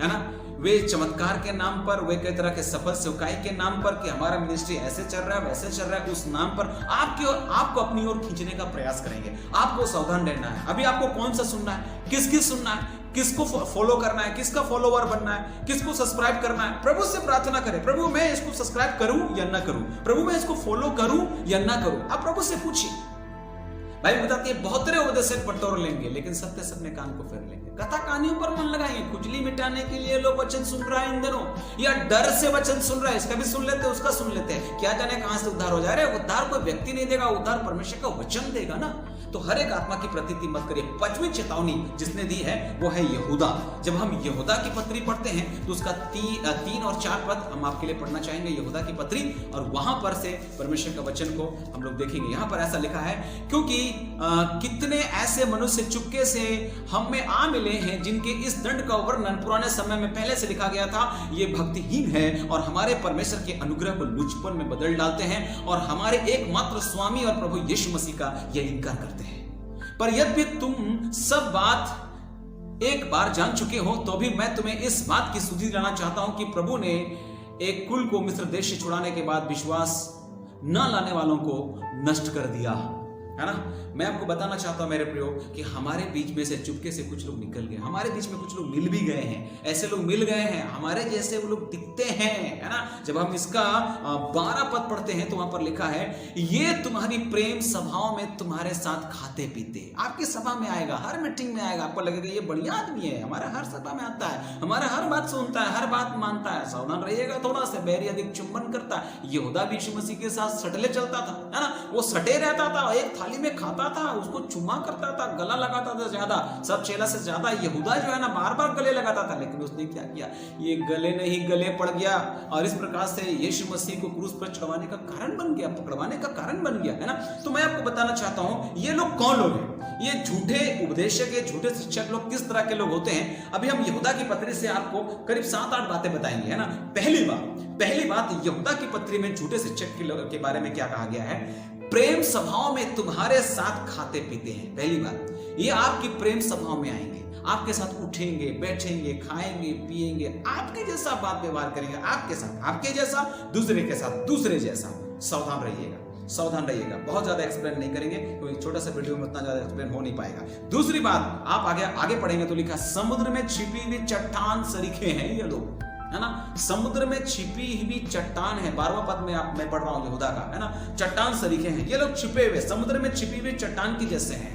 है ना। वे चमत्कार के नाम पर, वे कई तरह के सफल सेवकाई के नाम पर कि हमारा मिनिस्ट्री ऐसे चल रहा है, वैसे चल रहा है, उस नाम पर आपको अपनी ओर खींचने का प्रयास करेंगे। आपको सावधान रहना है। अभी आपको कौन सा सुनना है, किसकी सुनना है, किसको फॉलो करना है, किसका फॉलोवर बनना है, किसको सब्सक्राइब करना है। प्रभु से प्रार्थना करें, प्रभु मैं इसको सब्सक्राइब करूं या ना करूं, प्रभु मैं इसको फॉलो करूं या ना करूं। आप प्रभु से पूछिए। बाइबल बताती है, बहुत तरह उपदेशक बटोर लेंगे, लेकिन सत्य सबने कान को फेर लेंगे। कथा कहानियों पर मन लगाएंगे, खुजली मिटाने के लिए लोग वचन सुन रहा है इन दिनों, या डर से वचन सुन रहा है, इसका भी सुन लेते हैं, उसका सुन लेते हैं, क्या जाने कहां से उद्धार हो जा रहा है। उद्धार कोई व्यक्ति नहीं देगा, उद्धार परमेश्वर का वचन देगा ना। तो हर एक आत्मा की प्रतीति मत करिए। 5वीं चेतावनी जिसने दी है वो है यहूदा। जब हम यहूदा की पत्री पढ़ते हैं तो उसका 3 और 4 पद हम आपके लिए पढ़ना चाहेंगे, यहूदा की पत्री, और वहां पर से परमेश्वर का वचन को हम लोग देखेंगे। यहां पर ऐसा लिखा है, क्योंकि कितने ऐसे मनुष्य चुपके से हम में आ मिले हैं जिनके इस दंड का वर्णन पुराने समय में पहले से लिखा गया था। ये भक्तिहीन है और हमारे परमेश्वर के अनुग्रह को लुचपन में बदल डालते हैं और हमारे एकमात्र स्वामी और प्रभु यीशु मसीह का यह इनकार करते हैं। पर यद्यपि तुम सब बात एक बार जान चुके हो, तो भी मैं तुम्हें इस बात की सुधि दिलाना चाहता हूं कि प्रभु ने एक कुल को मिस्र देश से छुड़ाने के बाद विश्वास न लाने वालों को नष्ट कर दिया, है ना। मैं आपको बताना चाहता हूं मेरे प्रियो कि हमारे बीच में से चुपके से कुछ लोग निकल गए, हमारे बीच में कुछ लोग मिल भी गए हैं, ऐसे लोग मिल गए हैं, हमारे जैसे वो लोग दिखते हैं, है ना। जब हम इसका 12 पद पढ़ते हैं तो वहां पर लिखा है, ये तुम्हारी प्रेम सभाओं में तुम्हारे साथ खाते पीते, आपकी सभा में आएगा, हर मीटिंग में आएगा, आपको लगेगा ये बढ़िया आदमी है, हमारा हर सभा में आता है, हमारा हर बात सुनता है, हर बात मानता है। सावधान रहिएगा थोड़ा सा, बैरी अधिक चुंबन करता है। यहूदा भी यीशु मसीह के साथ सटले चलता था, है ना। वो सटे रहता था, एक थाली में खाता था, उसको चुम्मा करता था, गला लगाता था ज्यादा, सब चेला से ज्यादा यहूदा जो है ना बार बार गले लगाता था। लेकिन उसने क्या किया, ये गले नहीं गले पड़ गया और इस प्रकार से यीशु मसीह को क्रूस पर चढ़वाने का कारण बन गया, पकड़वाने का कारण बन गया, है ना। तो मैं आपको बताना चाहता हूं ये लोग कौन लोग हैं, ये झूठे उपदेशक, ये झूठे शिक्षक लोग किस तरह के लोग होते हैं। अभी हम यहूदा की पत्री से आपको करीब 7-8 बातें बताएंगे, है ना। पहली बात यहूदा की पत्री में झूठे शिक्षक के बारे में क्या कहा गया है, प्रेम सभाओं में तुम्हारे साथ खाते पीते हैं। पहली बात, ये आपकी प्रेम सभाओं में आएंगे, आपके साथ उठेंगे, बैठेंगे, खाएंगे, पिएंगे, आपके जैसा बात व्यवहार करेंगे, आपके साथ, आपके जैसा, दूसरे के साथ दूसरे जैसा। सावधान रहिएगा, सावधान रहिएगा। बहुत ज्यादा एक्सप्लेन नहीं करेंगे क्योंकि छोटा सा वीडियो में उतना ज्यादा एक्सप्लेन हो नहीं पाएगा। दूसरी बात, आप आगे पढ़ेंगे तो लिखा, समुद्र में छिपी हुई चट्टान सरीखे हैं ये लोग, है ना। समुद्र में छिपी हुई चट्टान है, 12वां पद में मैं पढ़ रहा हूं यहूदा का, है ना। चट्टान सरीखे हैं ये लोग, छिपे हुए, समुद्र में छिपी हुई चट्टान की जैसे हैं,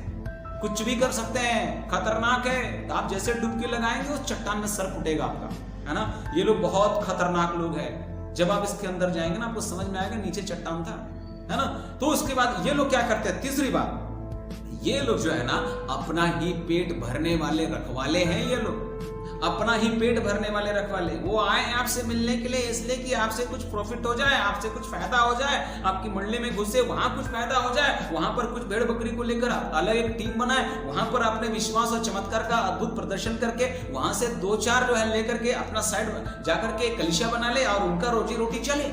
कुछ भी कर सकते हैं, खतरनाक है। आप जैसे डुबकी लगाएंगे उस चट्टान में सर फुटेगा आपका, है ना। ये लोग बहुत खतरनाक लोग हैं। जब आप इसके अंदर जाएंगे ना आपको समझ में आएगा नीचे चट्टान था, है ना। तो उसके बाद ये लोग क्या करते हैं, तीसरी बात, ये लोग जो है ना अपना ही पेट भरने वाले रखवाले हैं। ये लोग अपना ही पेट भरने वाले रखवाले, वो आए आपसे मिलने के लिए इसलिए कि आपसे कुछ प्रॉफिट हो जाए, आपसे कुछ फायदा हो जाए, आपकी मंडली में घुसे, वहां कुछ फायदा हो जाए, वहां पर कुछ भेड़ बकरी को लेकर अलग एक टीम बनाए, वहां पर अपने विश्वास और चमत्कार का अद्भुत प्रदर्शन करके वहां से 2-4 जो है लेकर के अपना साइड जाकर के कलीसिया बना ले और उनका रोजी रोटी चले,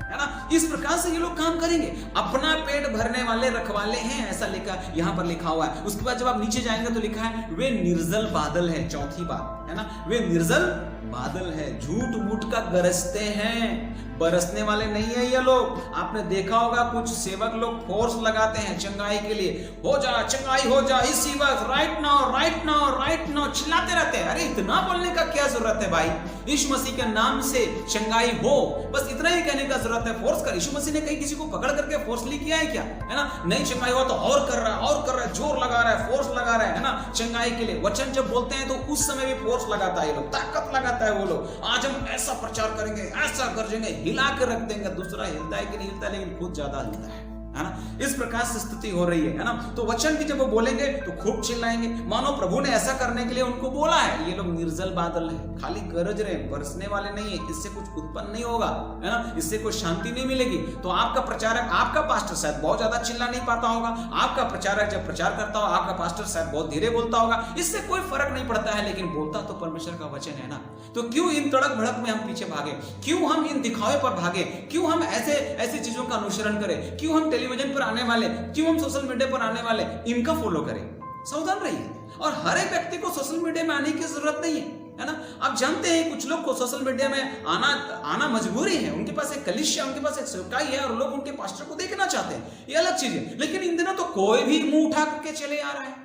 है है ना। इस प्रकार से ये लोग काम करेंगे। अपना पेट भरने वाले रखवाले हैं, ऐसा लिखा यहाँ पर लिखा हुआ है। उसके बाद जब आप नीचे जाएंगे तो लिखा है वे निर्जल बादल है। चौथी बात है ना, वे निर्जल बादल है, झूठ मूठ का गरजते हैं, बरसने वाले नहीं है ये लोग। आपने देखा होगा कुछ सेवक लोग फोर्स लगाते हैं चंगाई के लिए, हो जा चंगाई हो जा इसी वक्त, right now right now right now, चिल्लाते रहते हैं। अरे इतना बोलने का क्या जरूरत है भाई, यीशु मसीह के नाम से चंगाई हो, बस इतना ही कहने का जरूरत है। फोर्स कर, यीशु मसीह ने कहीं किसी को पकड़ करके फोर्सली किया है क्या, है ना। नहीं चंगाई हो तो और कर रहा है, और कर रहा है, जोर लगा रहा है, फोर्स लगा रहा है ना चंगाई के लिए। वचन जब बोलते हैं तो उस समय भी फोर्स लगाता है ये लोग, ताकत लगाता है वो लोग। आज हम ऐसा प्रचार करेंगे, ऐसा गरजेंगे, हिला के रख देंगे। दूसरा हिलता है कि नहीं हिलता, लेकिन खुद ज्यादा हिलता है ना। इस प्रकार से स्थिति हो रही है ना। तो वचन की जब वो बोलेंगे तो खूब चिल्लाएंगे, मानो प्रभु ने ऐसा करने के लिए उनको बोला है। ये लोग निर्जल बादल है, खाली गरज रहे, बरसने वाले नहीं है। इससे कुछ उत्पन्न नहीं होगा, है ना, इससे कोई शांति नहीं मिलेगी। तो आपका प्रचारक, आपका पास्टर शायद बहुत ज्यादा चिल्ला नहीं पाता होगा, आपका प्रचारक जब प्रचार करता हो, आपका पास्टर शायद बहुत धीरे बोलता होगा, इससे कोई फर्क नहीं पड़ता है, लेकिन बोलता तो परमेश्वर का वचन है ना। तो क्यों इन तड़क भड़क में हम पीछे भागे, क्यों हम इन दिखावे पर भागे, क्यों हम ऐसी चीजों का अनुसरण करें, क्यों हम टेलीविजन पर आने वाले, क्यों हम सोशल मीडिया पर आने वाले इनका फॉलो करें। सावधान रहिए। और हर एक व्यक्ति को सोशल मीडिया में आने की जरूरत नहीं है ना। आप जानते हैं कुछ लोग को सोशल मीडिया में आना मजबूरी है, उनके पास एक कलीसिया, उनके पास एक सेवकाई है और लोग उनके पास्टर को देखना चाहते हैं, ये अलग चीज है। लेकिन इन दिनों तो कोई भी मुंह उठा करके चले आ रहा है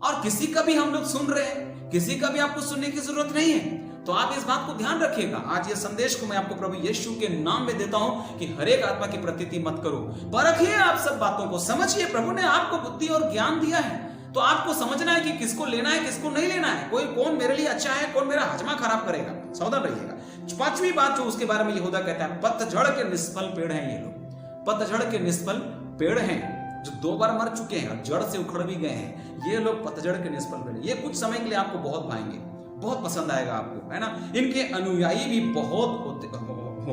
और किसी का भी हम लोग सुन रहे हैं, किसी का भी आपको सुनने की जरूरत नहीं है। तो आप इस बात को ध्यान रखिएगा। आज ये संदेश को मैं आपको प्रभु यीशु के नाम में देता हूं कि हर एक आत्मा की प्रतीति मत करो, परखिए आप सब बातों को, समझिए। प्रभु ने आपको बुद्धि और ज्ञान दिया है, तो आपको समझना है कि किसको लेना है, किसको नहीं लेना है। कोई कौन मेरे लिए अच्छा है, कौन मेरा हजमा खराब करेगा। सावधान रहिएगा। पांचवी बात जो उसके बारे में यहूदा कहता है, पतझड़ के निष्फल पेड़ हैं ये लोग। पतझड़ के निष्फल पेड़ हैं जो 2 बार मर चुके हैं और जड़ से उखड़ भी गए हैं। ये लोग पतझड़ के निष्फल पेड़, ये कुछ समय के लिए आपको बहुत भाएंगे, बहुत पसंद आएगा आपको, है ना। इनके अनुयायी भी बहुत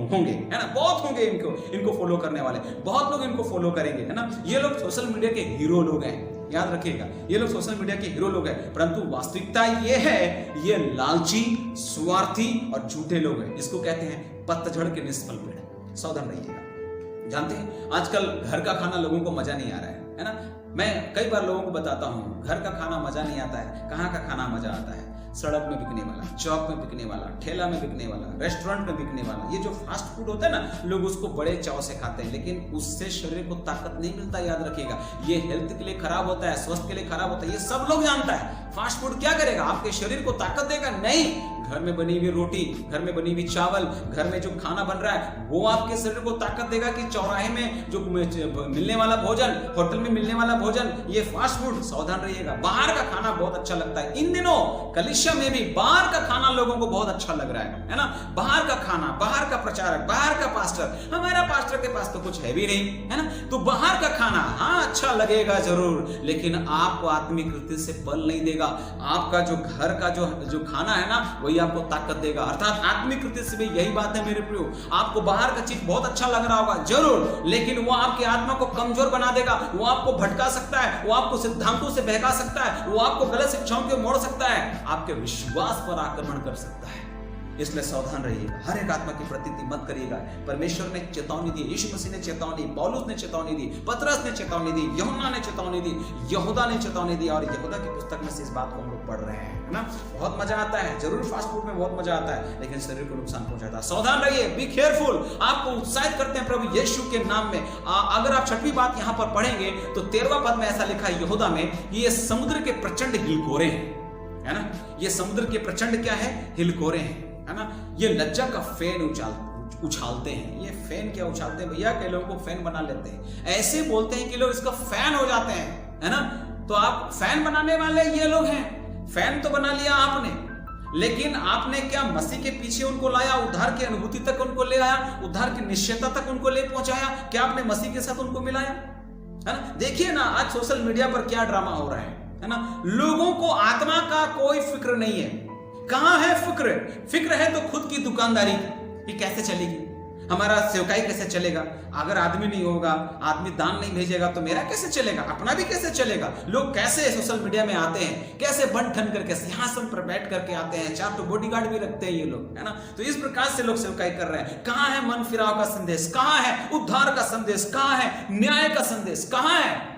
होंगे, है ना, बहुत होंगे इनको फॉलो करने वाले, बहुत लोग इनको फॉलो करेंगे, है ना। ये लोग सोशल मीडिया के हीरो लोग हैं, याद रखिएगा, ये लोग सोशल मीडिया के हीरो लोग हैं। परंतु वास्तविकता ये है, ये लालची, स्वार्थी और झूठे लोग हैं। इसको कहते हैं पतझड़ के निष्फल पेड़। सावधान रहिएगा। जानते हैं आजकल घर का खाना लोगों को मजा नहीं आ रहा है ना। मैं कई बार लोगों को बताता हूं, घर का खाना मजा नहीं आता है। कहां का खाना मजा आता है? सड़क में बिकने वाला, चौक में बिकने वाला, ठेला में बिकने वाला, रेस्टोरेंट में बिकने वाला। ये जो फास्ट फूड होता है ना, लोग उसको बड़े चाव से खाते हैं, लेकिन उससे शरीर को ताकत नहीं मिलता। याद रखिएगा, ये हेल्थ के लिए खराब होता है, स्वास्थ्य के लिए खराब होता है, ये सब लोग जानता है। फास्ट फूड क्या करेगा? आपके शरीर को ताकत देगा? नहीं। घर में बनी हुई रोटी, घर में बनी हुई चावल, घर में जो खाना बन रहा है वो आपके शरीर को ताकत देगा कि चौराहे में जो मिलने वाला भोजन, होटल में मिलने वाला भोजन, ये फास्ट फूड? सावधान रहिएगा। बाहर का खाना बहुत अच्छा लगता है। इन दिनों कलीसिया में भी बाहर का खाना लोगों को बहुत अच्छा लग रहा है ना। बाहर का खाना, बाहर का प्रचारक, बाहर का पास्टर। हमारा पास्टर के पास तो कुछ है भी नहीं, है ना। तो बाहर का खाना हाँ अच्छा लगेगा जरूर, लेकिन आपको आत्मिक रीति से बल नहीं देगा। आपका जो घर का जो खाना है ना, वही आपको ताकत देगा। अर्थात आत्मिक रीति से भी यही बात है मेरे प्रियो। आपको बाहर का चीज बहुत अच्छा लग रहा होगा जरूर, लेकिन वो आपकी आत्मा को कमजोर बना देगा। वो आपको भटका सकता है, वो आपको सिद्धांतों से बहका सकता है, वो आपको गलत शिक्षाओं की ओर मोड़ सकता है, आपके विश्वास पर आक्रमण कर सकता है। इसलिए सावधान रहिएगा। हर एक आत्मा की प्रतीति मत करिएगा। परमेश्वर ने चेतावनी दी, यीशु मसीह ने चेतावनी, पौलुस ने चेतावनी दी, पतरस ने चेतावनी दी, यूहन्ना ने चेतावनी दी, यहूदा ने चेतावनी दी, और यहूदा की पुस्तक में से इस बात को हम लोग पढ़ रहे हैं, है ना। बहुत मजा आता है जरूर, फास्ट फूड में बहुत मजा आता है, लेकिन शरीर को नुकसान पहुंचाता है। सावधान रहिए, बी केयरफुल। आपको उत्साहित करते हैं प्रभु यीशु के नाम में। अगर आप 6वीं बात यहां पर पढ़ेंगे तो 13वां पद में ऐसा लिखा है यहूदा में, ये समुद्र के प्रचंड हिलकोरे हैं, है ना। ये समुद्र के प्रचंड क्या है? हिलकोरे हैं, है ना। ये लज्जा का फैन उछालते हैं। ये फैन क्या उछालते हैं भैया? कई लोगों को फैन बना लेते हैं, ऐसे बोलते हैं कि लोग इसका फैन हो जाते हैं, है ना। तो आप फैन बनाने वाले ये लोग हैं। फैन तो बना लिया आपने, लेकिन आपने क्या मसीह के पीछे उनको लाया? उद्धार की अनुभूति तक उनको ले आया, उद्धार की निश्चयता तक उनको ले पहुंचाया? क्या आपने मसीह के साथ उनको मिलाया? है ना। देखिए ना आज सोशल मीडिया पर क्या ड्रामा हो रहा है ना। लोगों को आत्मा का कोई फिक्र नहीं है। कहां है फिक्र? फिक्र है तो खुद की दुकानदारी की, ये कैसे चलेगी। हमारा सेवकाई कैसे चलेगा? अगर आदमी नहीं होगा, आदमी दान नहीं भेजेगा तो मेरा कैसे चलेगा? अपना भी कैसे चलेगा? लोग कैसे सोशल मीडिया में आते हैं, कैसे बन ठन करके सिंहासन पर बैठ करके आते हैं, 4 तो बॉडीगार्ड भी रखते हैं ये लोग, है ना। तो इस प्रकार से लोग सेवकाई कर रहे हैं। कहां है मन फिराव का संदेश? कहां है उद्धार का संदेश? कहां है न्याय का संदेश? कहां है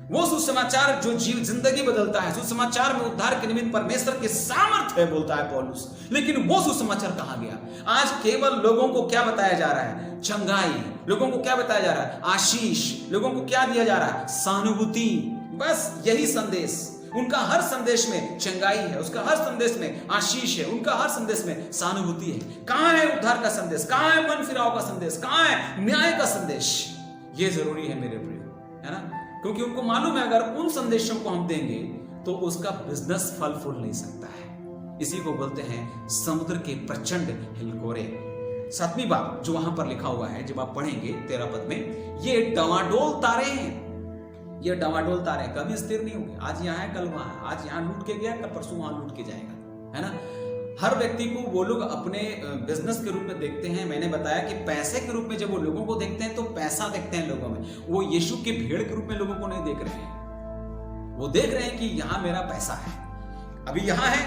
वो सुसमाचार जो जिंदगी बदलता है? सुसमाचार में उद्धार के निमित्त परमेश्वर के सामर्थ्य है बोलता है पौलुस, लेकिन वो सुसमाचार कहां गया? आज केवल लोगों को क्या बताया जा रहा है? चंगाई। लोगों को क्या बताया जा रहा है? आशीष। लोगों को क्या दिया जा रहा है? सहानुभूति। बस यही संदेश। उनका हर संदेश में चंगाई है, उसका हर संदेश में आशीष है, उनका हर संदेश में सहानुभूति है। कहां है उद्धार का संदेश? कहां है मन फिराव का संदेश? कहां है न्याय का संदेश? ये जरूरी है मेरे प्रिय, है ना, क्योंकि उनको मालूम है अगर उन संदेशों को हम देंगे तो उसका बिजनेस फल फूल नहीं सकता है। इसी को बोलते हैं समुद्र के प्रचंड हिलकोरे। 7वीं बात जो वहां पर लिखा हुआ है, जब आप पढ़ेंगे 13 पद में, ये डवाडोल तारे हैं। ये डवाडोल तारे कभी स्थिर नहीं होंगे। आज यहाँ है, कल वहां है। आज यहाँ लूट के गया, कल परसों वहां लूट के जाएगा, है ना। हर व्यक्ति को वो लोग अपने बिजनेस के रूप में देखते हैं। मैंने बताया कि पैसे के रूप में जब वो लोगों को देखते हैं तो पैसा देखते हैं लोगों में। वो यीशु की भीड़ के रूप में लोगों को नहीं देख रहे हैं। वो देख रहे हैं कि यहां मेरा पैसा है, अभी यहां है,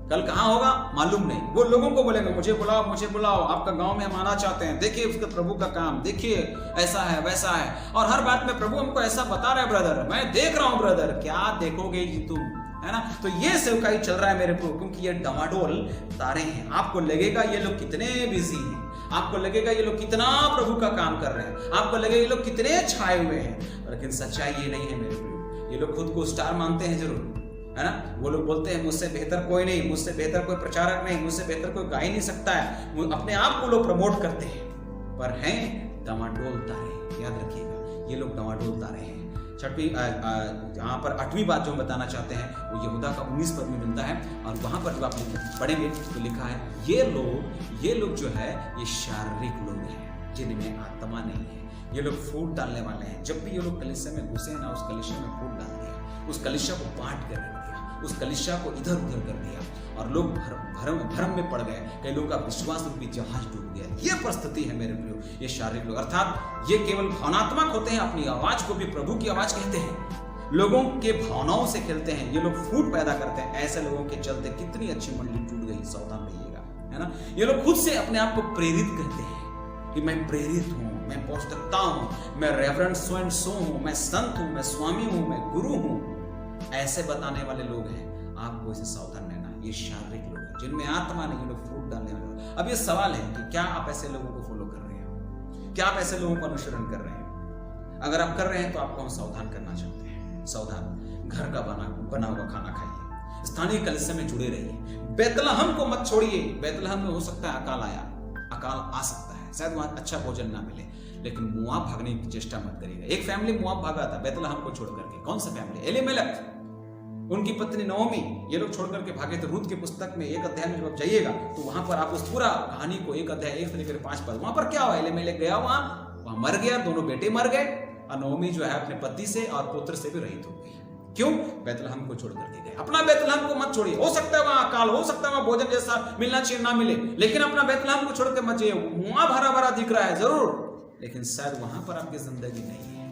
कल कहां होगा मालूम नहीं। वो लोगों को बोलेंगे मुझे बुलाओ, मुझे बुलाओ, आपका गांव में हम आना चाहते हैं, देखिए उसके प्रभु का काम, देखिए ऐसा है वैसा है। और हर बात में प्रभु हमको ऐसा बता रहा है ब्रदर, मैं देख रहा हूं ब्रदर। क्या देखोगे जी तुम, है ना। तो ये सेवकाई चल रहा है मेरे प्रभु, क्योंकि ये डवाडोल तारे हैं। आपको लगेगा ये लोग कितने बिजी हैं, आपको लगेगा ये लोग कितना प्रभु का काम कर रहे हैं, आपको लगेगा ये लोग कितने छाए हुए हैं, लेकिन सच्चाई ये नहीं है मेरे प्रभु। ये लोग खुद को स्टार मानते हैं जरूर, है ना। वो लोग बोलते हैं मुझसे बेहतर कोई नहीं, मुझसे बेहतर कोई प्रचारक नहीं, मुझसे बेहतर कोई गा ही नहीं सकता है। अपने आप को लोग प्रमोट करते हैं, पर हैं डवाडोल तारे। याद रखिएगा ये लोग डवाडोल तारे हैं। यहाँ पर 8वीं बात जो हम बताना चाहते हैं वो यहूदा का 19 पद में मिलता है। और वहां पर जब आप पढ़ेंगे तो लिखा है ये लोग जो है ये शारीरिक लोग हैं जिनमें आत्मा नहीं है। ये लोग फूट डालने वाले हैं। जब भी ये लोग कलीसिया में घुसे ना, उस कलीसिया में फूट डाल दिया, उस कलीसिया को बांट कर रख दिया, उस कलीसिया को इधर उधर कर दिया, और लोग भ्रम में पड़ गए। कई लोगों का विश्वास रूपी जहाज डूब गया। ये परिस्थिति है मेरे प्रियो, ये शारीरिक लोग, अर्थात ये केवल भावनात्मक होते हैं। अपनी आवाज को भी प्रभु की आवाज कहते हैं, लोगों के भावनाओं से खेलते हैं। ये लोग फूट पैदा करते हैं। ऐसे लोगों के चलते कितनी अच्छी मंडली टूट गई, सावधान रहिएगा, है ना। ये लोग खुद से अपने आप को प्रेरित कहते हैं कि मैं प्रेरित हूं, मैं पौष्टिकता हूं, मैं रेवरेंड सो एंड सो हूं, मैं संत हूं, मैं स्वामी हूं, मैं गुरु हूं। ऐसे बताने वाले लोग हैं, आपको इसे सावधान रहना। ये शारीरिक लोग हैं जिनमें आत्मा नहीं, लोग फ्रूट डालने वाले लोग। अब ये सवाल है कि क्या आप ऐसे लोगों को फॉलो कर रहे हैं? क्या आप ऐसे लोगों को अनुसरण कर रहे हैं? अगर आप कर रहे हैं तो आपको हम सावधान करना चाहते हैं। सावधान, घर का बना हुआ खाना खाइए, स्थानीय कलीसिया में जुड़े रहिए, बेतलहम को मत छोड़िए। बेतलहम में हो सकता है अकाल आ सकता है, शायद वहां अच्छा भोजन ना मिले, लेकिन मुआब भागने की चेष्टा मत करिएगा। एक फैमिली मुआब भागा था बेतलहम को छोड़ करके। कौन सा फैमिली? एलीमेलेक, उनकी पत्नी नओमी, ये लोग छोड़ करके भागे थे। रूत की पुस्तक में 1 अध्याय में जब आप जाइएगा तो वहां पर आप उस पूरा कहानी को 1 अध्याय 1 से लेकर 5 पद, वहां पर क्या हुआ? एलीमेलेक गया वहां मर गया, दोनों बेटे मर गए, और नओमी जो है अपने पति से और पुत्र से भी रहित हो गई। क्यों? बेतलहम को छोड़ करके गए। अपना बेतलहम को मत छोड़िए। हो सकता है वहां अकाल, हो सकता है वहां भोजन जैसा मिलना चाहिए ना मिले, लेकिन अपना बेतलहम को छोड़ के मत जाइए। वहां भरा भरा दिख रहा है जरूर, लेकिन शायद वहां पर आपकी जिंदगी नहीं है,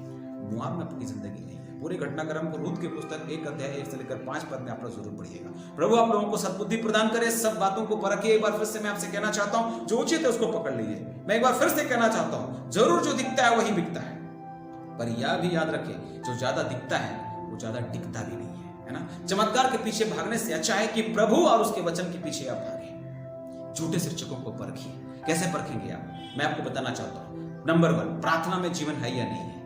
मुआब में आपकी जिंदगी नहीं है। पूरे घटनाक्रम को रूत की पुस्तक 1 अध्याय 1 से लेकर 5 पद में आप लोग जरूर पढ़िएगा। प्रभु आप लोगों को सद्बुद्धि प्रदान करे, सब बातों को परखिए। एक बार फिर से मैं आपसे कहना चाहता हूं, जो उचित है उसको पकड़ लीजिए। मैं एक बार फिर से कहना चाहता हूं, जरूर जो दिखता है वही बिकता है, पर यह भी याद रखें जो ज्यादा दिखता है वो ज्यादा टिकता भी नहीं है ना। चमत्कार के पीछे भागने से अच्छा है कि प्रभु और उसके वचन के पीछे आप भागें। झूठे शिक्षकों को परखिए। कैसे परखेंगे आप? मैं आपको बताना चाहता हूं। नंबर 1, प्रार्थना में जीवन है या नहीं है,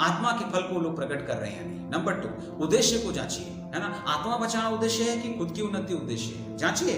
आत्मा के फल को लोग प्रकट कर रहे हैं या नहीं। नंबर 2, उद्देश्य को जांचिए, है ना। आत्मा बचाना उद्देश्य है कि खुद की उन्नति उद्देश्य है? जांचिए।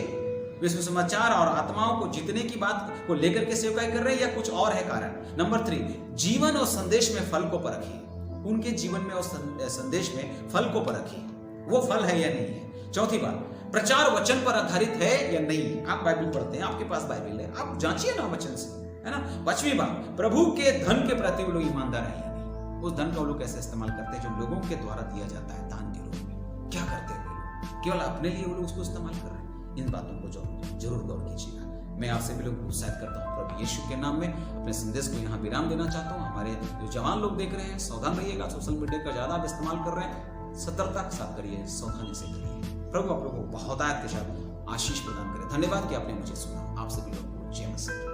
विश्व समाचार और आत्माओं को जीतने की बात को लेकर के सेवकाई कर रहे हैं या कुछ और है कारण? नंबर 3, जीवन और संदेश में फल को परखिए। उनके जीवन में और संदेश में फल को परखिए, वो फल है या नहीं है। चौथी बात, प्रचार वचन पर आधारित है या नहीं। आप बाइबल पढ़ते हैं, आपके पास बाइबल है, आप जांचिए ना वचन से, है ना। 5वीं बात, प्रभु के धन के प्रति वो लोग ईमानदार है या नहीं। उस धन का वो लोग कैसे इस्तेमाल करते हैं जो लोगों के द्वारा दिया जाता है दान के रूप में? क्या करते हैं वो लोग? केवल अपने लिए वो लोग उसको इस्तेमाल कर रहे हैं? इन बातों को जरूर गौर कीजिएगा। मैं आप सभी लोगों को उत्साहित करता हूँ प्रभु यीशु के नाम में। अपने संदेश को यहाँ विराम देना चाहता हूँ। हमारे जो जवान लोग देख रहे हैं, सावधान रहिएगा। सोशल मीडिया का ज़्यादा आप इस्तेमाल कर रहे हैं, सतर्कता के साथ करिए, सावधानी से करिए। प्रभु आप लोगों को बहुत आयत के साथ आशीष प्रदान करें। धन्यवाद कि आपने मुझे सुना। आप सभी लोगों को जय मसीह।